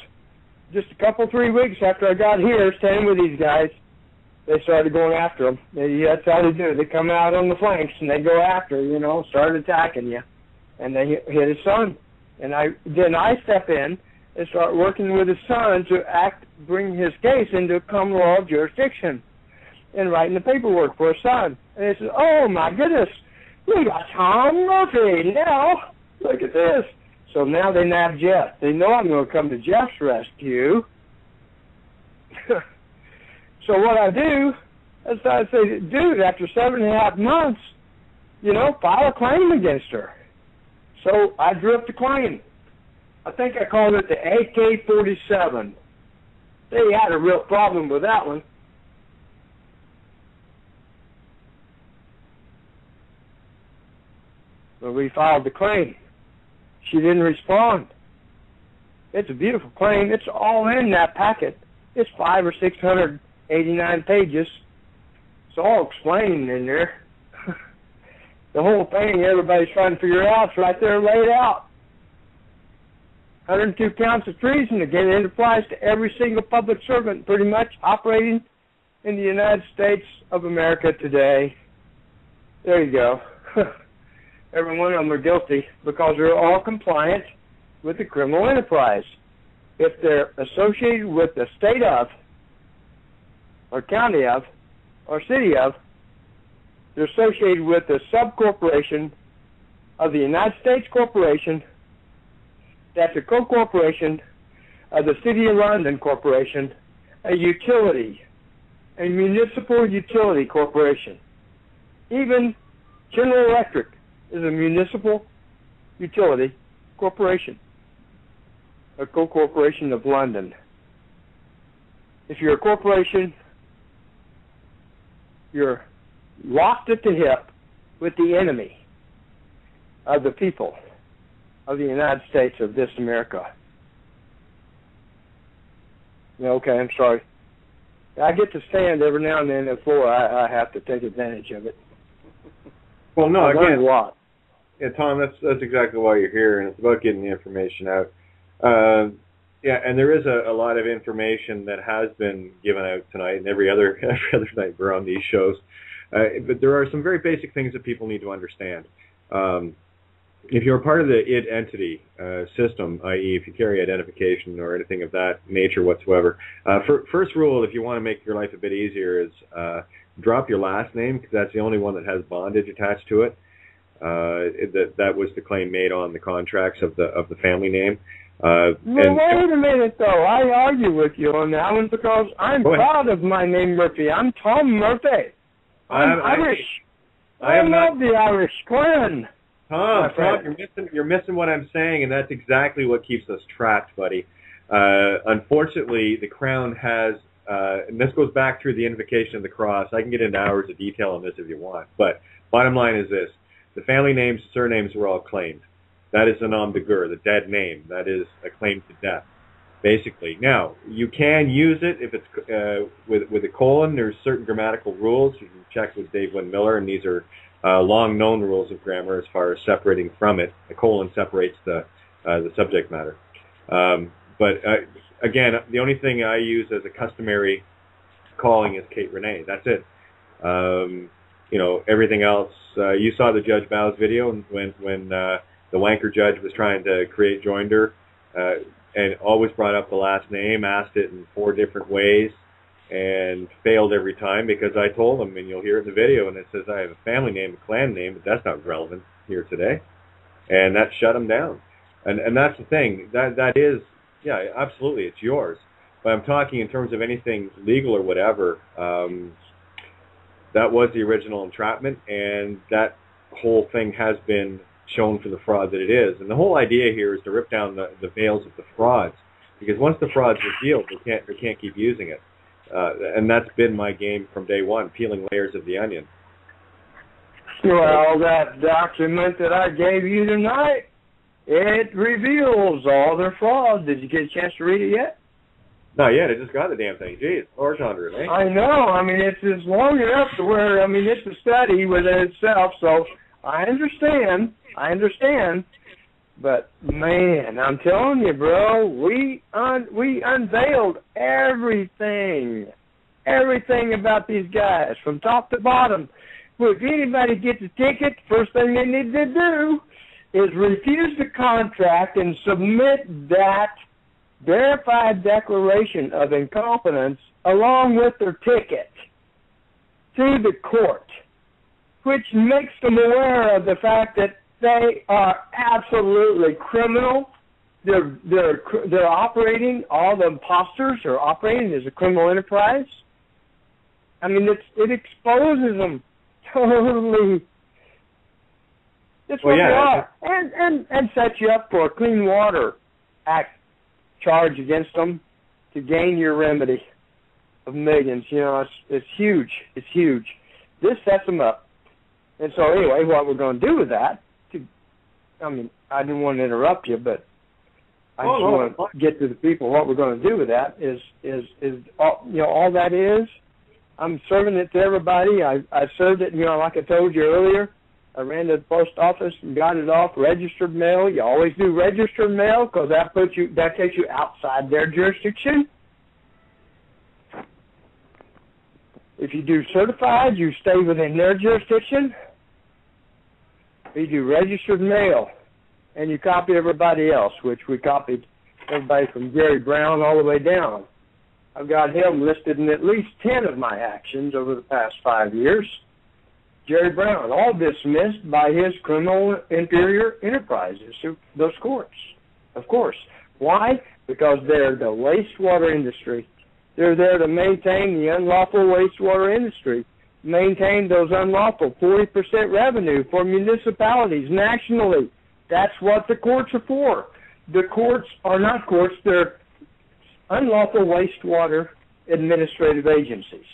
Just a couple, 3 weeks after I got here, staying with these guys, they started going after him. That's how they do. They come out on the flanks, and they go after, start attacking you. And they hit his son. And then I step in and start working with his son to bring his case into common law jurisdiction and writing the paperwork for his son. And they said, oh, my goodness, we got Tom Murphy now. Look at this. So now they nab Jeff. They know I'm going to come to Jeff's rescue. So what I do is I say, dude, after 7.5 months, file a claim against her. So I drew up the claim. I think I called it the AK-47. They had a real problem with that one. But we filed the claim. She didn't respond. It's a beautiful claim. It's all in that packet. It's 500 or 689 pages. It's all explained in there. The whole thing everybody's trying to figure out is right there laid out. 102 counts of treason. Again, it applies to every single public servant pretty much operating in the United States of America today. There you go. Every one of them are guilty because they're all compliant with the criminal enterprise. If they're associated with the state of, or county of, or city of, they're associated with the subcorporation of the United States Corporation, that's a co-corporation of the City of London Corporation, a utility, a municipal utility corporation. Even General Electric is a municipal utility corporation, a co-corporation of London. If you're a corporation, you're locked at the hip with the enemy of the people of the United States of this America. Okay, I'm sorry. I get to stand every now and then on the floor. I have to take advantage of it. Well, no, again, a lot. Yeah, Tom, that's exactly why you're here, and it's about getting the information out. Yeah, and there is a lot of information that has been given out tonight, and every other night we're on these shows. But there are some very basic things that people need to understand. If you're part of the ID entity system, i.e. if you carry identification or anything of that nature whatsoever, first rule, if you want to make your life a bit easier, is drop your last name, because that's the only one that has bondage attached to it. That was the claim made on the contracts of the family name. Wait a minute, though. I argue with you on that one because I'm proud of my name, Murphy. I'm Tom Murphy. I'm Irish. I love the Irish clan. Tom, you're missing what I'm saying, and that's exactly what keeps us trapped, buddy. Unfortunately, the Crown has, and this goes back through the invocation of the cross. I can get into hours of detail on this if you want, but bottom line is this. The family names, surnames were all claimed. That is the nom de guerre, the dead name. That is a claim to death, basically. Now, you can use it if it's with a colon. There's certain grammatical rules. You can check with Dave Wynn Miller, and these are long-known rules of grammar as far as separating from it. The colon separates the subject matter. But again, the only thing I use as a customary calling is Kate Renee. That's it. Everything else. You saw the Judge Bow's video when the wanker judge was trying to create joinder, and always brought up the last name, asked it in 4 different ways, and failed every time because I told him, and you'll hear it in the video, and it says I have a family name, a clan name, but that's not relevant here today, and that shut him down. And that's the thing. That is, yeah, absolutely, it's yours. But I'm talking in terms of anything legal or whatever. That was the original entrapment, and that whole thing has been shown for the fraud that it is. And the whole idea here is to rip down the veils of the frauds, because once the fraud's revealed, they can't keep using it. And that's been my game from day one, peeling layers of the onion. Well, that document that I gave you tonight, it reveals all their frauds. Did you get a chance to read it yet? Not yet. I just got the damn thing. Jeez, Lord under it, eh? I know. I mean, it's long enough to where, I mean, it's a study within itself, so I understand, but man, I'm telling you, bro, we unveiled everything about these guys from top to bottom. Well, if anybody gets a ticket, first thing they need to do is refuse the contract and submit that verified declaration of incompetence along with their ticket to the court, which makes them aware of the fact that they are absolutely criminal. They're operating, all the imposters are operating as a criminal enterprise. I mean, it exposes them totally. That's what they are. And sets you up for a Clean Water Act charge against them to gain your remedy of millions. You know, it's huge. It's huge. This sets them up. And so anyway, what we're going to do with that, I didn't want to interrupt you, but I just want to get to the people. What we're going to do with that is all that is, I'm serving it to everybody. I served it, like I told you earlier. I ran to the post office and got it off registered mail. You always do registered mail because that takes you outside their jurisdiction. If you do certified, you stay within their jurisdiction. You do registered mail, and you copy everybody else, which we copied everybody from Gary Brown all the way down. I've got him listed in at least 10 of my actions over the past 5 years. Jerry Brown, all dismissed by his criminal inferior enterprises, those courts, of course. Why? Because they're the wastewater industry. They're there to maintain the unlawful wastewater industry, maintain those unlawful 40% revenue for municipalities nationally. That's what the courts are for. The courts are not courts, they're unlawful wastewater administrative agencies.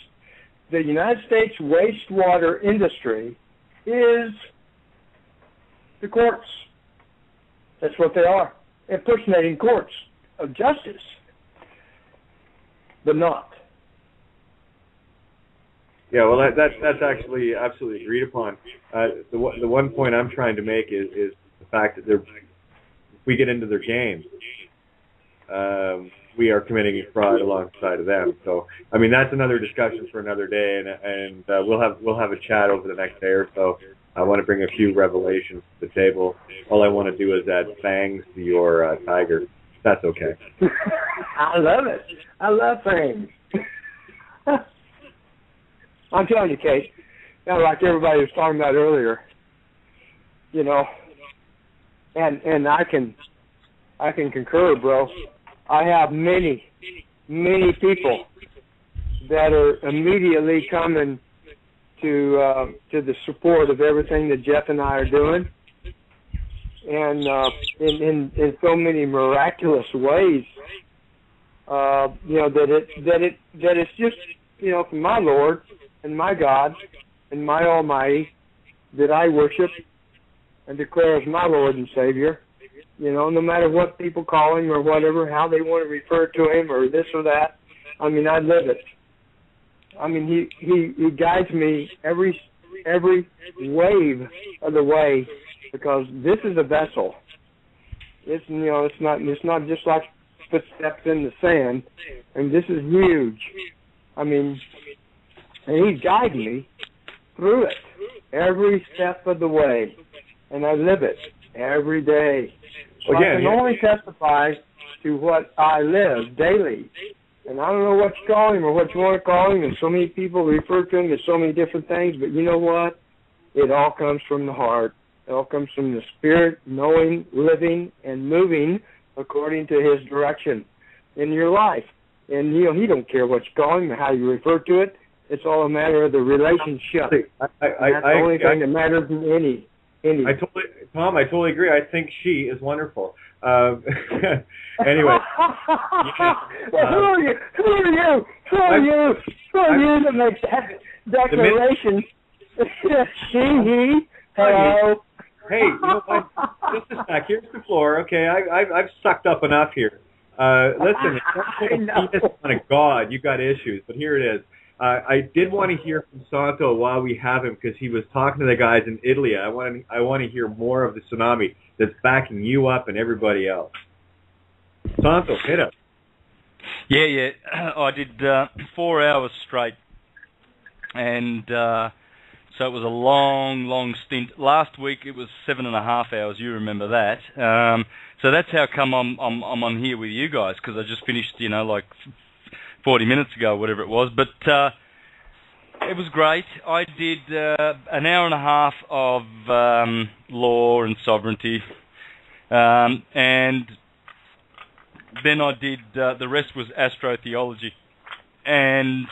The United States wastewater industry is the courts. That's what they are. Impersonating courts of justice, but not. Yeah, well, that's actually absolutely agreed upon. The one point I'm trying to make is the fact that if we get into their game, we are committing a fraud alongside of them. So, I mean, that's another discussion for another day, and we'll have a chat over the next day or so. I want to bring a few revelations to the table. All I want to do is add fangs to your tiger. That's okay. I love it. I love fangs. I'm telling you, Kate, like everybody was talking about earlier, and I can concur, bro. I have many people that are immediately coming to the support of everything that Jeff and I are doing, and in so many miraculous ways, that it's just, from my Lord and my God and my Almighty that I worship and declare as my Lord and Savior. No matter what people call him or whatever, how they want to refer to him or this or that. I live it. He guides me every wave of the way, because this is a vessel. It's it's not just like footsteps in the sand, and this is huge. And he guides me through it every step of the way, and I live it every day. So I can only testify to what I live daily. And I don't know what you call him or what you want to call him, and so many people refer to him as so many different things, but you know what? It all comes from the heart. It all comes from the Spirit, knowing, living, and moving according to his direction in your life. And, he don't care what you call him or how you refer to it. It's all a matter of the relationship. That's the only thing that matters in any. Tom, I totally agree. I think she is wonderful. Anyway. Well, who are you? Who are you to make that declaration? She, he, hello. Hey, you know what? Just a sec. Here's the floor. Okay, I've sucked up enough here. Listen, don't put a on a God. You've got issues, but here it is. I did want to hear from Santo while we have him, because he was talking to the guys in Italy. I want to hear more of the tsunami that's backing you up and everybody else. Santo, hit us. Yeah. I did 4 hours straight, and so it was a long stint. Last week it was 7.5 hours. You remember that? So that's how come I'm on here with you guys, because I just finished, like 40 minutes ago, whatever it was. But it was great. I did an hour and a half of law and sovereignty, and then I did the rest was astrotheology, and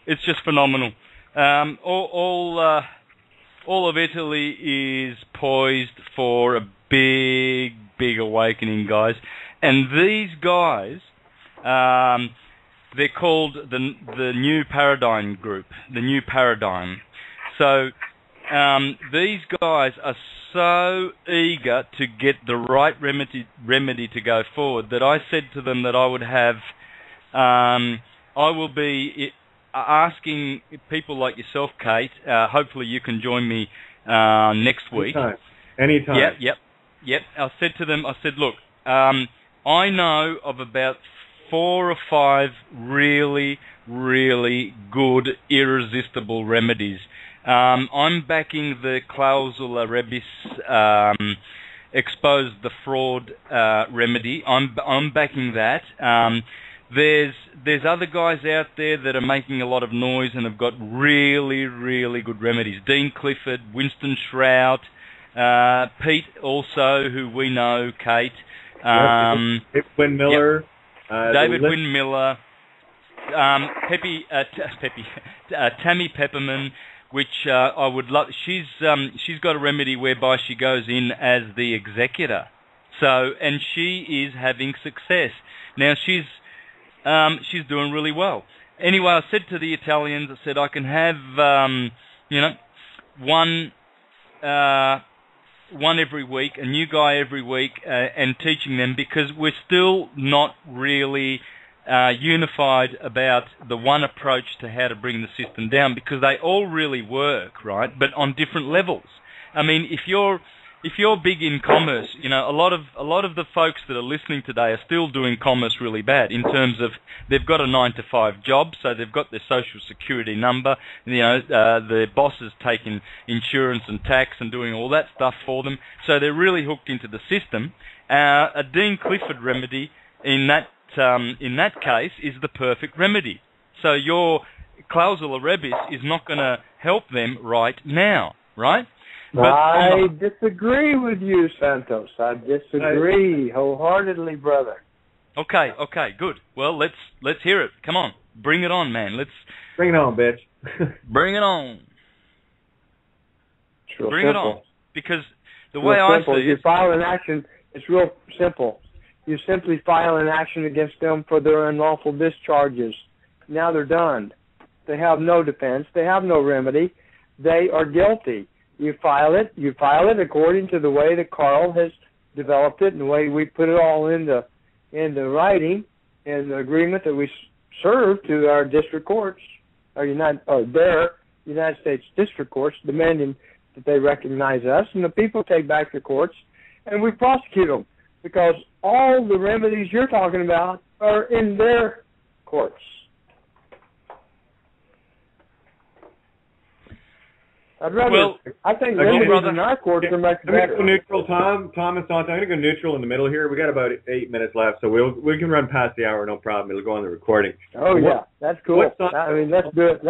it's just phenomenal. All of Italy is poised for a big awakening, guys, and these guys. They're called the New Paradigm Group, the New Paradigm. So these guys are so eager to get the right remedy to go forward that I said to them that I would have, I will be asking people like yourself, Kate. Hopefully you can join me next week. Anytime. Yep. I said to them, look, I know of about 4 or 5 really good, irresistible remedies. I'm backing the clausula rebis, expose the fraud remedy. I'm backing that. There's other guys out there that are making a lot of noise and have got really good remedies. Dean Clifford, Winston Shrout, Pete also, who we know, Kate. Wynn Miller. Yep. David Wynn Miller, Tammy Pepperman, which I would love. She's got a remedy whereby she goes in as the executor, and she is having success. Now she's doing really well. Anyway, I said to the Italians, I said I can have one every week, a new guy every week, and teaching them, because we're still not really unified about the one approach to how to bring the system down, because they all really work, right? But on different levels. I mean, if you're big in commerce, a lot of the folks that are listening today are still doing commerce really bad in terms of they've got a 9-to-5 job, so they've got their social security number. The boss is taking insurance and tax and doing all that stuff for them, so they're really hooked into the system. A Dean Clifford remedy in that case is the perfect remedy. So your clausula rebis is not going to help them right now, right? But I disagree with you, Santos. I disagree wholeheartedly, brother. Okay, good. Well, let's hear it. Come on, bring it on, man. Let's bring it on, bitch. Bring it on. Bring it on. Because the way I see it, you file an action, it's real simple. You simply file an action against them for their unlawful discharges. Now they're done. They have no defense. They have no remedy. They are guilty. You file it according to the way that Carl has developed it and the way we put it all into writing in the agreement that we serve to our district courts, their United States district courts, demanding that they recognize us, and the people take back the courts, and we prosecute them, because all the remedies you're talking about are in their courts. I think remedies in our courts are much better. Go neutral, Tom and Santa. I'm going to go neutral in the middle here. We got about 8 minutes left, so we can run past the hour, no problem. It'll go on the recording. Oh yeah, that's cool. I mean, let's do it.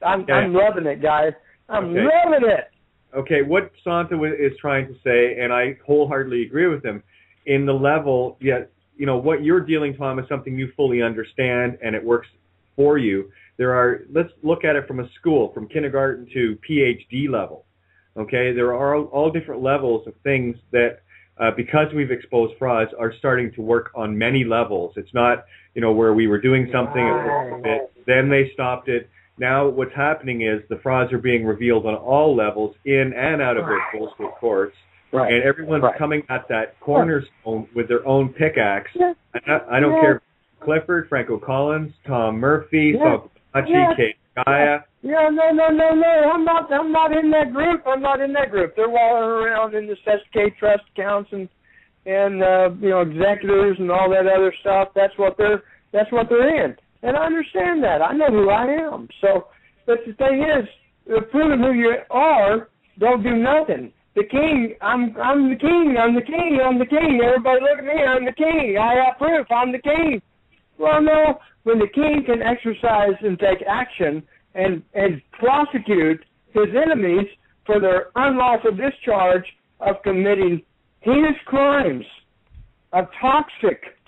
I'm loving it, guys. I'm loving it. Okay, what Santa is trying to say, and I wholeheartedly agree with him, in the level, what you're dealing, Tom, is something you fully understand, and it works for you. Let's look at it from a school, from kindergarten to PhD level. Okay, there are all different levels of things that, because we've exposed frauds, are starting to work on many levels. It's not, where we were doing something, it worked a bit, then they stopped it. Now what's happening is the frauds are being revealed on all levels, in and out of their bullshit courts, and everyone's coming at that cornerstone with their own pickaxe. I don't care. Clifford, Franco Collins, Tom Murphy, Kate Gaia. No. I'm not in that group. They're walking around in the SK trust accounts and executors and all that other stuff. That's what they're in. And I understand that. I know who I am. So, but the thing is, proving who you are, don't do nothing. The king, I'm the king. Everybody look at me, I'm the king. I have proof, I'm the king. Well, no, when the king can exercise and take action and prosecute his enemies for their unlawful discharge of committing heinous crimes of toxic,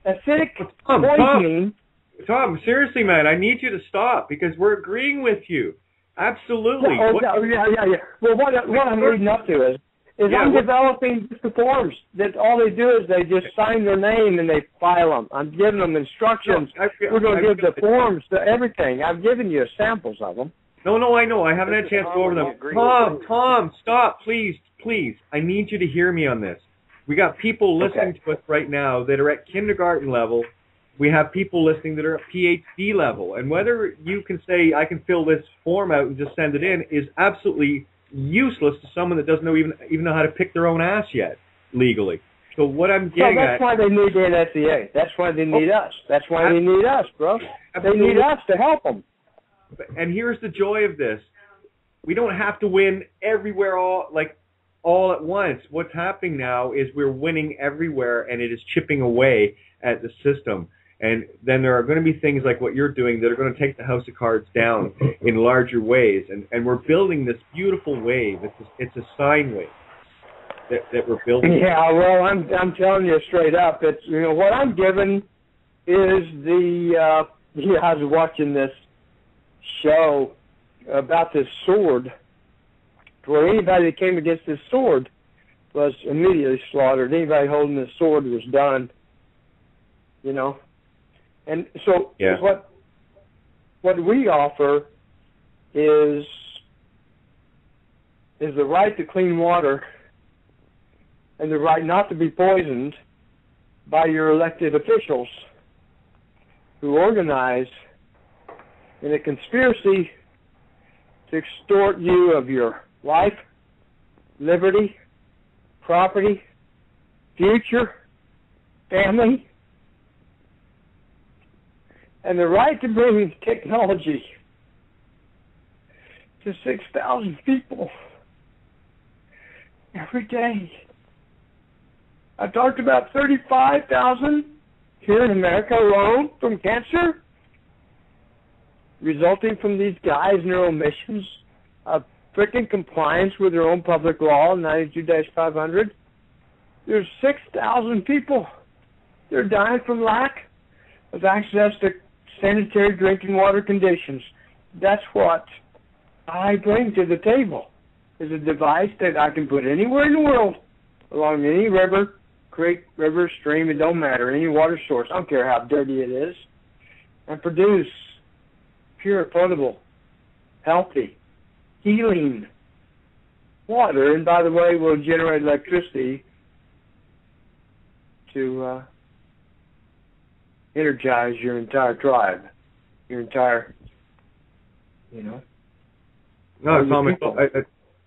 acidic poisoning. Tom, seriously, man, I need you to stop because we're agreeing with you. Absolutely. Yeah. Well, what I'm leading up to is I'm developing the forms that all they do is they just sign their name and they file them. I'm giving them instructions. We're going to give the forms to everything. I've given you samples of them. No, I know. I haven't had a chance to go over them. Tom, stop, please. I need you to hear me on this. We got people listening to us right now that are at kindergarten level. We have people listening that are at PhD level. And whether you can say, I can fill this form out and just send it in, is absolutely useless to someone that doesn't even know how to pick their own ass yet, legally. So what I'm getting that's why they need the NSCA. That's why they need us. That's why they need us, bro. Absolutely. They need us to help them. And here's the joy of this. We don't have to win everywhere all at once. What's happening now is we're winning everywhere, and it is chipping away at the system. And then there are going to be things like what you're doing that are going to take the house of cards down in larger ways. And we're building this beautiful wave. It's a sine wave that we're building. Yeah, well, I'm telling you straight up. It's what I'm given is I was watching this show about this sword, where anybody that came against this sword was immediately slaughtered. Anybody holding this sword was done. And so what we offer is the right to clean water and the right not to be poisoned by your elected officials who organize in a conspiracy to extort you of your life, liberty, property, future, family, and the right to bring technology to 6,000 people every day. I talked about 35,000 here in America alone from cancer, resulting from these guys' and their omissions of freaking compliance with their own public law, 92-500. There's 6,000 people. They're dying from lack of access to sanitary drinking water conditions. That's what I bring to the table, is a device that I can put anywhere in the world, along any river, creek, river, stream, it don't matter, any water source, I don't care how dirty it is, and produce pure, potable, healthy, healing water. And by the way, we'll generate electricity to energize your entire tribe, your entire, No, Tom,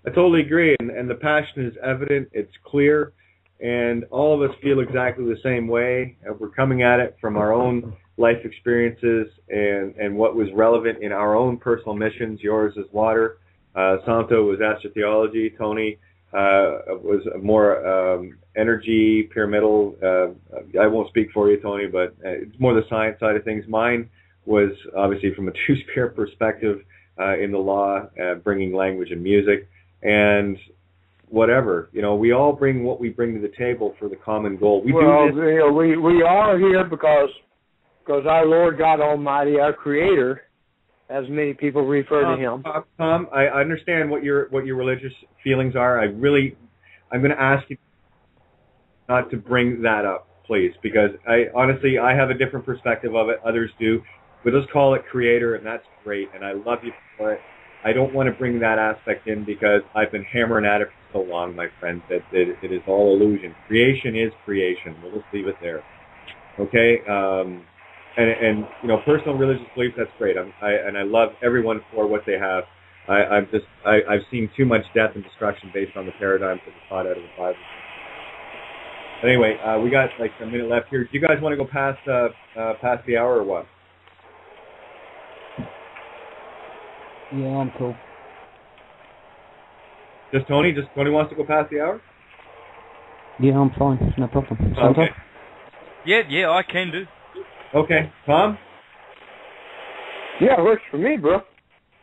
I totally agree, and the passion is evident, it's clear, and all of us feel exactly the same way. We're coming at it from our own life experiences and what was relevant in our own personal missions. Yours is water, Santo was astrotheology, Tony was more energy, pyramidal. I won't speak for you, Tony, but it's more the science side of things. Mine was obviously from a two-spirit perspective in the law, bringing language and music, and whatever. We all bring what we bring to the table for the common goal. We are here because our Lord God Almighty, our Creator, as many people refer to Him. Tom, I understand what your religious feelings are. I'm going to ask you not to bring that up, please, because I have a different perspective of it. Others do. But let's call it Creator, and that's great, and I love you for it. I don't want to bring that aspect in because I've been hammering at it for so long, my friend, that it is all illusion. Creation is creation. We'll just leave it there. Okay? And personal religious beliefs, that's great. I love everyone for what they have. I've seen too much death and destruction based on the paradigms that are taught out of the Bible. Anyway, we got like a minute left here. Do you guys want to go past the hour or what? Yeah, I'm cool. Just Tony wants to go past the hour? Yeah, I'm fine. No problem. Okay. Yeah, I can do. Okay. Tom? Yeah, it works for me, bro.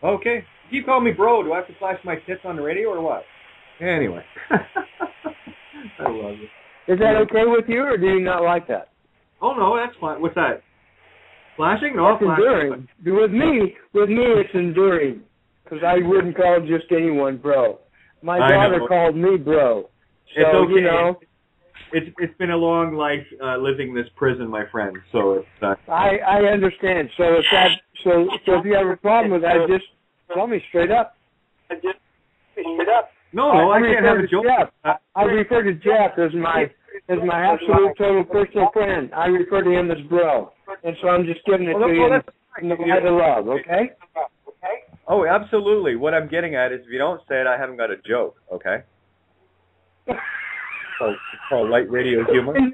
Okay. You keep calling me bro. Do I have to flash my tits on the radio or what? Anyway. I love it. Is that okay with you, or do you not like that? Oh, no, that's fine. What's that? Flashing? No, it's enduring. With me, it's enduring, because I wouldn't call just anyone bro. My daughter called me bro. So, it's okay. It's been a long life living this prison, my friend. So it's. I understand. So if you have a problem with that, just tell me straight up. No, I can't have a joke. I refer to Jeff as my absolute total personal friend. I refer to him as bro, and so I'm just giving it to you in the light of love. Okay? Oh, absolutely. What I'm getting at is, if you don't say it, I haven't got a joke. Okay? So it's called light radio humor. We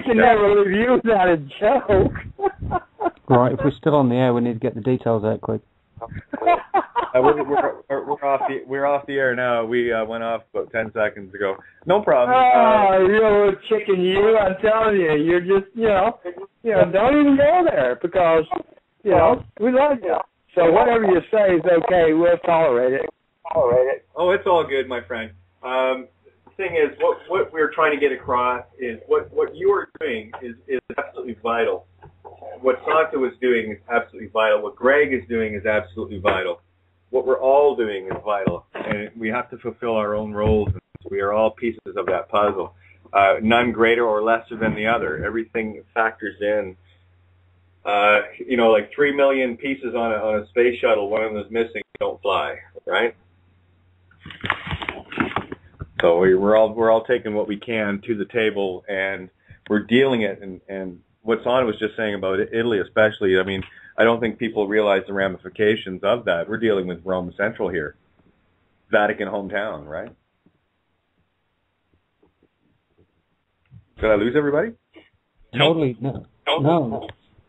can never leave you without a joke. Right, if we're still on the air, we need to get the details out quick. We're off the air now. We went off about 10 seconds ago. No problem. You're a chicken, you. I'm telling you, you're just, don't even go there because, we love you. So whatever you say is okay. We'll tolerate it. Oh, it's all good, my friend. The thing is, what we're trying to get across is what you are doing is absolutely vital. What Santo is doing is absolutely vital. What Greg is doing is absolutely vital. What we're all doing is vital, and we have to fulfill our own roles. We are all pieces of that puzzle, none greater or lesser than the other. Everything factors in. Like 3 million pieces on a space shuttle, one of them is missing, don't fly, right? So we're all taking what we can to the table, and we're dealing it. And what Son was just saying about Italy, especially, I mean, I don't think people realize the ramifications of that. We're dealing with Rome Central here, Vatican hometown, right? Did I lose everybody? Totally, no.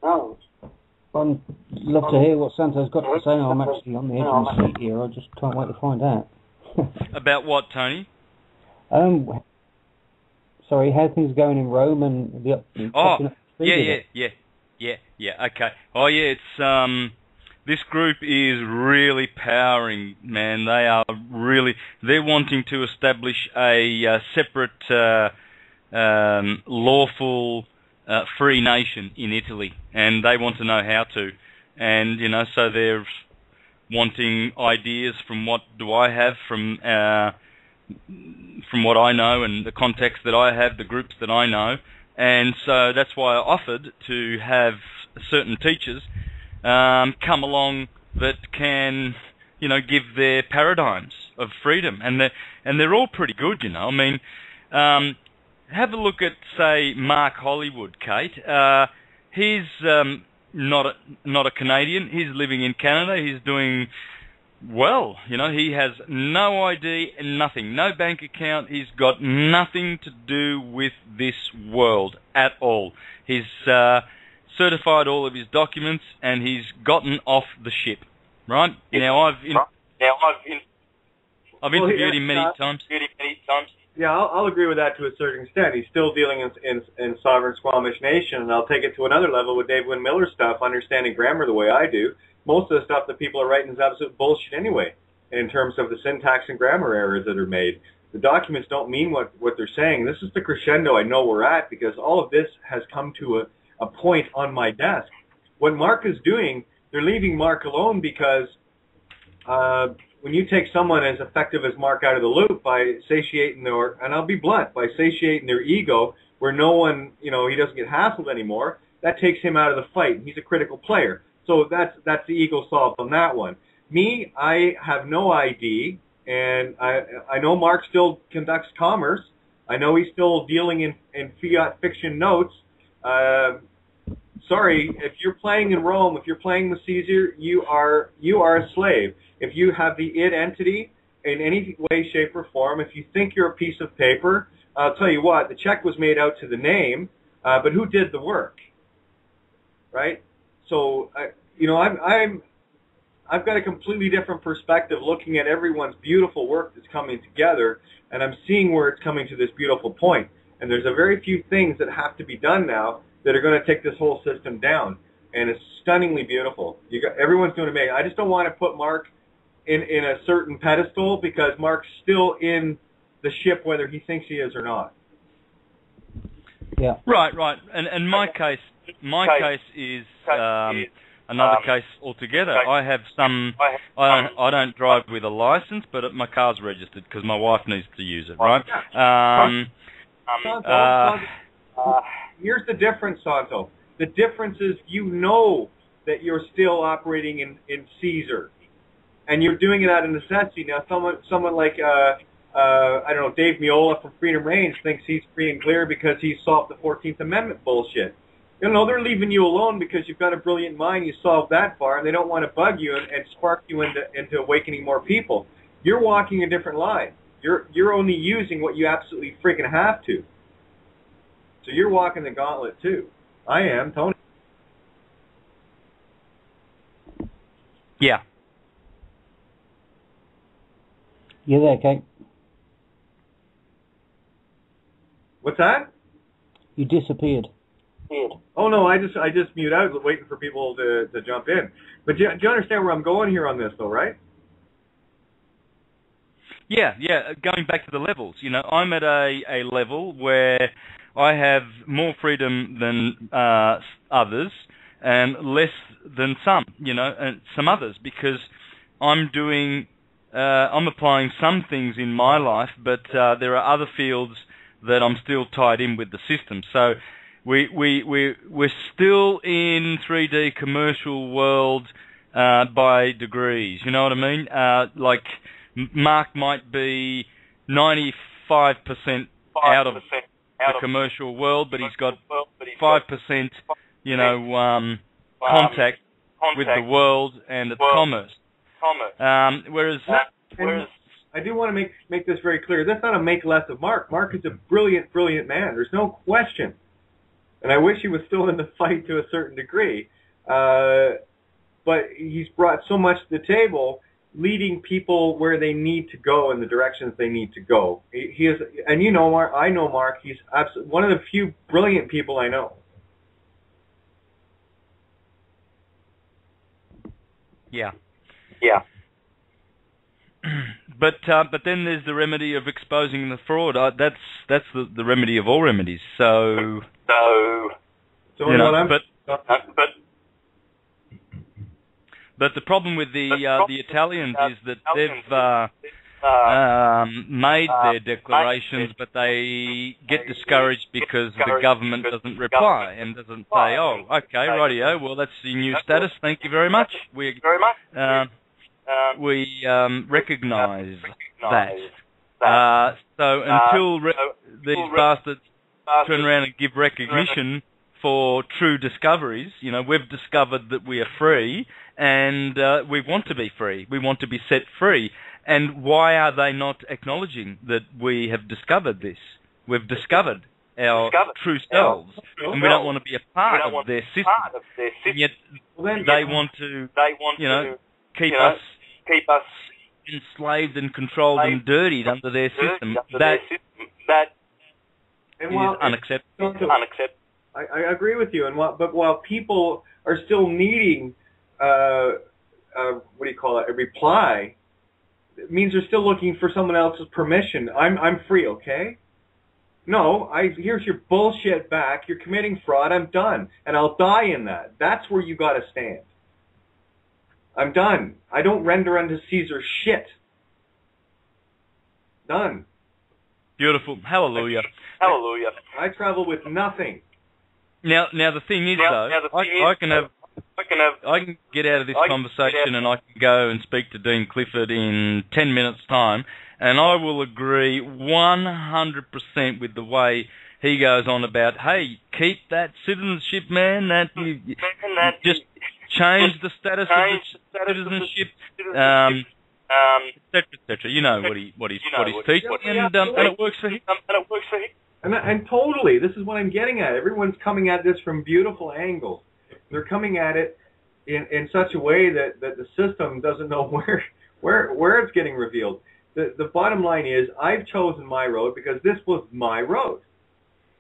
I'd love to hear what Santo's got to say. I'm actually on the edge of my seat here. I just can't wait to find out. About what, Tony? Sorry, how things are going in Rome and the yeah. Okay. Oh yeah, it's this group is really powering, man. They're wanting to establish a separate, lawful, free nation in Italy, and they want to know how to, and so they're wanting ideas from what do I have from from what I know and the context that I have, the groups that I know. And so that's why I offered to have certain teachers come along that can, give their paradigms of freedom. And they're all pretty good, I mean, have a look at, say, Mark Hollywood, Kate. He's not a Canadian. He's living in Canada. He's doing well. He has no ID and nothing, no bank account. He's got nothing to do with this world at all. He's certified all of his documents and he's gotten off the ship. Right? Now I've interviewed him many times. Yeah, I'll agree with that to a certain extent. He's still dealing in sovereign Squamish Nation, and I'll take it to another level with Dave Wynn Miller's stuff, understanding grammar the way I do. Most of the stuff that people are writing is absolute bullshit anyway, in terms of the syntax and grammar errors that are made. The documents don't mean what they're saying. This is the crescendo I know we're at, because all of this has come to a point on my desk. What Mark is doing, they're leaving Mark alone because when you take someone as effective as Mark out of the loop by satiating their, and I'll be blunt, by satiating their ego, where no one, he doesn't get hassled anymore, that takes him out of the fight. He's a critical player. So that's the ego solved on that one. Me, I have no ID, and I know Mark still conducts commerce. I know he's still dealing in fiat fiction notes. Sorry, if you're playing in Rome, if you're playing with Caesar, you are a slave. If you have the id entity in any way, shape, or form, if you think you're a piece of paper, I'll tell you what, the check was made out to the name, but who did the work, right? So, I've got a completely different perspective looking at everyone's beautiful work that's coming together, and I'm seeing where it's coming to this beautiful point. And there's a very few things that have to be done now that are going to take this whole system down, and it's stunningly beautiful. Everyone's doing amazing. I just don't want to put Mark in a certain pedestal, because Mark's still in the ship whether he thinks he is or not. Yeah. Right. And my case is another case altogether. I have some. I don't drive with a license, but my car's registered because my wife needs to use it. Right. Here's the difference, Santo. The difference is that you're still operating in Caesar, and you're doing it out of necessity. Now, someone like I don't know, Dave Miola from Freedom Range thinks he's free and clear because he solved the 14th Amendment bullshit. They're leaving you alone because you've got a brilliant mind. You solved that far, and they don't want to bug you and spark you into awakening more people. You're walking a different line. You're only using what you absolutely freaking have to. So you're walking the gauntlet too. I am, Tony. Yeah. You there, Kate? What's that? You disappeared. Oh no, I just mute out, waiting for people to jump in. But do you understand where I'm going here on this, though, right? Yeah. Going back to the levels, I'm at a level where I have more freedom than others and less than some, and some others, because I'm applying some things in my life, but there are other fields that I'm still tied in with the system. So we're still in 3D commercial world by degrees. You know what I mean? Like Mark might be 95% out of the commercial world, but he's got 5%, contact with the world and its commerce. Whereas I do want to make this very clear. That's not a make less of Mark. Mark is a brilliant, brilliant man. There's no question. And I wish he was still in the fight to a certain degree. But he's brought so much to the table, leading people where they need to go in the directions they need to go. He is, and Mark, I know Mark. He's one of the few brilliant people I know. Yeah. But then there's the remedy of exposing the fraud. That's the remedy of all remedies. So but the problem with the Italians is that made their declarations, but they get discouraged because the government doesn't reply and doesn't say, "Oh, okay, rightio. Well, that's the new status. Thank you very much. We recognise that." So until these bastards turn around and give recognition for true discoveries, we've discovered that we are free, and we want to be free. We want to be set free. And why are they not acknowledging that we have discovered this? We've discovered our true selves, and we don't want to be a part of their system. And yet they want to, keep us enslaved and controlled and dirtied under their system. That is unacceptable. I agree with you. But while people are still needing, a reply, it means they're still looking for someone else's permission. I'm free, okay? No, here's your bullshit back. You're committing fraud. I'm done, and I'll die in that. That's where you got to stand. I'm done. I don't render unto Caesar shit. Done. Beautiful. Hallelujah. Hallelujah. I travel with nothing. Now the thing is, I can get out of this conversation and I can go and speak to Dean Clifford in 10 minutes' time, and I will agree 100% with the way he goes on about, hey, keep that citizenship, man, that you just change the status of the citizenship, etc. You know what he's teaching, and it works for him. And totally, this is what I'm getting at. Everyone's coming at this from beautiful angles. They're coming at it in such a way that the system doesn't know where it's getting revealed. The bottom line is, I've chosen my road because this was my road.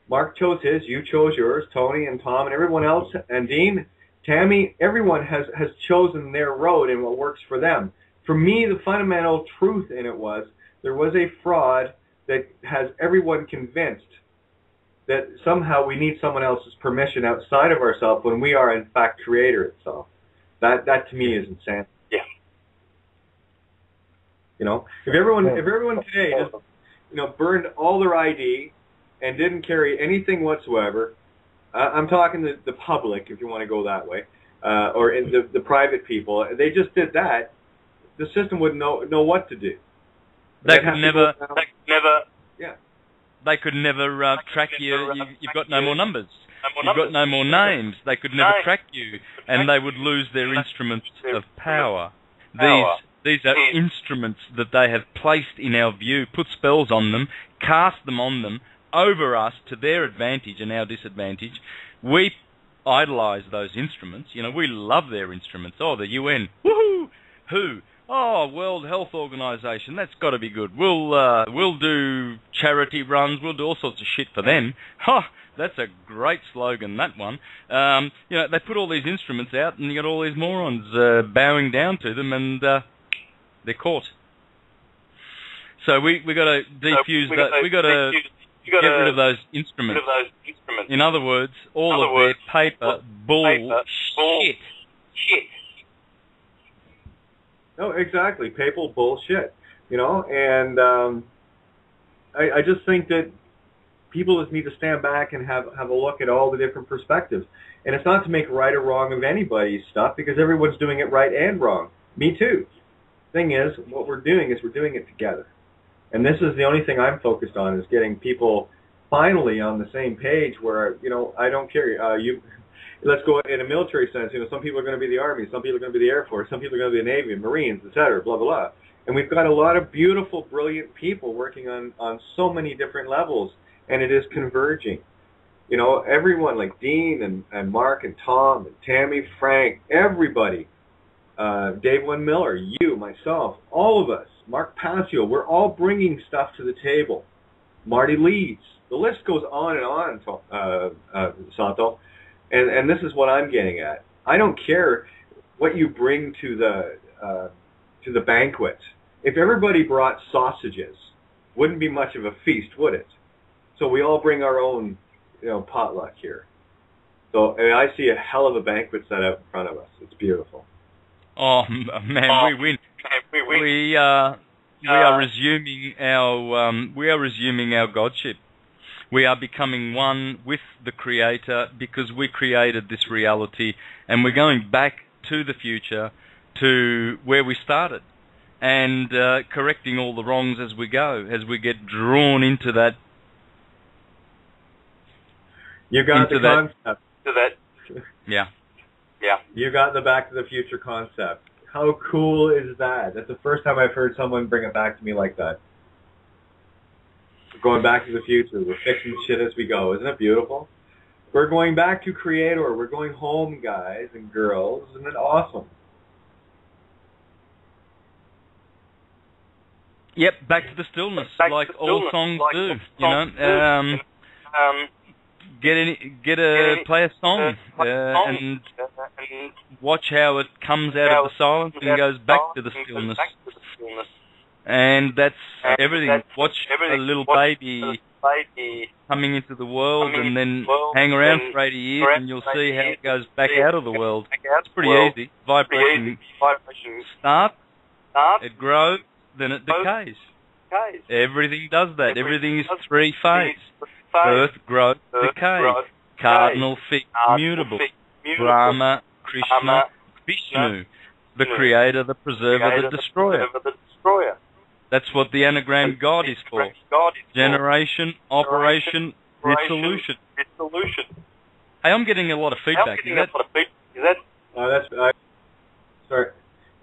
Mark chose his, you chose yours, Tony and Tom and everyone else, and Dean, Tammy, everyone has chosen their road and what works for them. For me, the fundamental truth in it was, there was a fraud that has everyone convinced that somehow we need someone else's permission outside of ourselves when we are in fact creator itself. That to me is insane. Yeah. If everyone today just burned all their ID and didn't carry anything whatsoever, I'm talking the public, if you want to go that way, or in the private people, they just did that, the system wouldn't know what to do. They could never. Yeah. They could never track you. You've got no more numbers. You've got no more names. They could never track you, and they would lose their instruments of power. These are instruments that they have placed in our view, put spells on them, cast them on them, over us to their advantage and our disadvantage. We idolize those instruments. We love their instruments. Oh, the UN. Woohoo! Who? Oh, World Health Organization. That's got to be good. We'll do charity runs. We'll do all sorts of shit for them. That's a great slogan, that one. They put all these instruments out, and you got all these morons bowing down to them, and they're caught. So we got to defuse that. We got to get rid of those instruments. In other words, all of their paper bullshit. No, exactly. Papal bullshit. And I just think that people just need to stand back and have a look at all the different perspectives. And it's not to make right or wrong of anybody's stuff, because everyone's doing it right and wrong. Me too. Thing is, what we're doing is we're doing it together. And this is the only thing I'm focused on, is getting people finally on the same page where, I don't care. Let's go in a military sense. Some people are going to be the Army, some people are going to be the Air Force, some people are going to be the Navy, Marines, etc., blah, blah, blah. And we've got a lot of beautiful, brilliant people working on so many different levels, and it is converging. Everyone like Dean and Mark and Tom and Tammy, Frank, everybody, Dave Wynn Miller, you, myself, all of us, Mark Passio, we're all bringing stuff to the table. Marty Leeds. The list goes on and on, Santo. And this is what I'm getting at. I don't care what you bring to the banquet. If everybody brought sausages, wouldn't be much of a feast, would it? So we all bring our own, potluck here. So I see a hell of a banquet set out in front of us. It's beautiful. Oh man, we win. are resuming our godship. We are becoming one with the Creator because we created this reality, and we're going back to the future, to where we started, and correcting all the wrongs as we go, as we get drawn into that. You got the concept. Yeah. You got the Back to the Future concept. How cool is that? That's the first time I've heard someone bring it back to me like that. We're going back to the future. We're fixing shit as we go. Isn't it beautiful? We're going back to Creator. We're going home, guys and girls. Isn't it awesome? Yep, back to the stillness, like all songs do. You know, play a song and watch how it comes out of the silence and goes back to the stillness. And that's everything. Watch a little baby coming into the world and then hang around for 80 years and you'll see how it goes back out of the world. It's pretty easy. Vibration starts, it grows, then it decays. Everything does that. Everything is three-phase. Birth, growth, decay. Cardinal, fixed, mutable. Brahma, Krishna, Vishnu. The creator, the preserver, the destroyer. That's what the anagram God is for. Generation, operation, dissolution. Hey, I'm getting a lot of feedback. Is that? Sorry.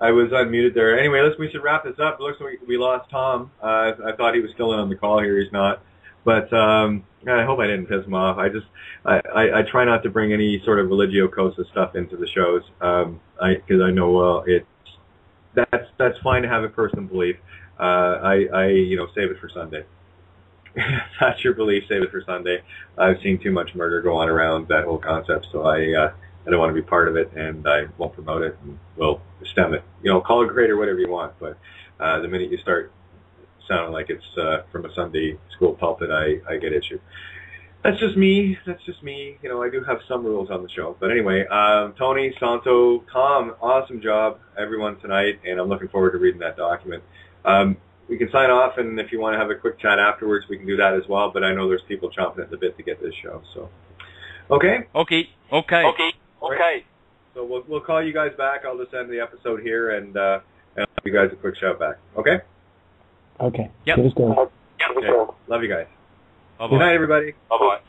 I was unmuted there. Anyway, we should wrap this up. It looks like we lost Tom. I thought he was still in on the call here. He's not. But I hope I didn't piss him off. I try not to bring any sort of religio-cosa stuff into the shows because I know that's fine to have a personal belief. I save it for Sunday. If that's your belief, save it for Sunday. I've seen too much murder go on around that whole concept, so I don't want to be part of it, and I won't promote it, and we'll stem it. Call it Creator, whatever you want, but the minute you start sounding like it's from a Sunday school pulpit, I get issue. That's just me. I do have some rules on the show. But anyway, Tony, Santo, Tom, awesome job, everyone, tonight, and I'm looking forward to reading that document. We can sign off, and if you want to have a quick chat afterwards, we can do that as well, but I know there's people chomping at the bit to get this show, so. Okay? Okay. Right. So we'll call you guys back. I'll just end the episode here, and I'll give you guys a quick shout back. Okay? Okay. Yep. Cheers, guys. Okay. Love you guys. Bye-bye. Good night, everybody. Bye-bye.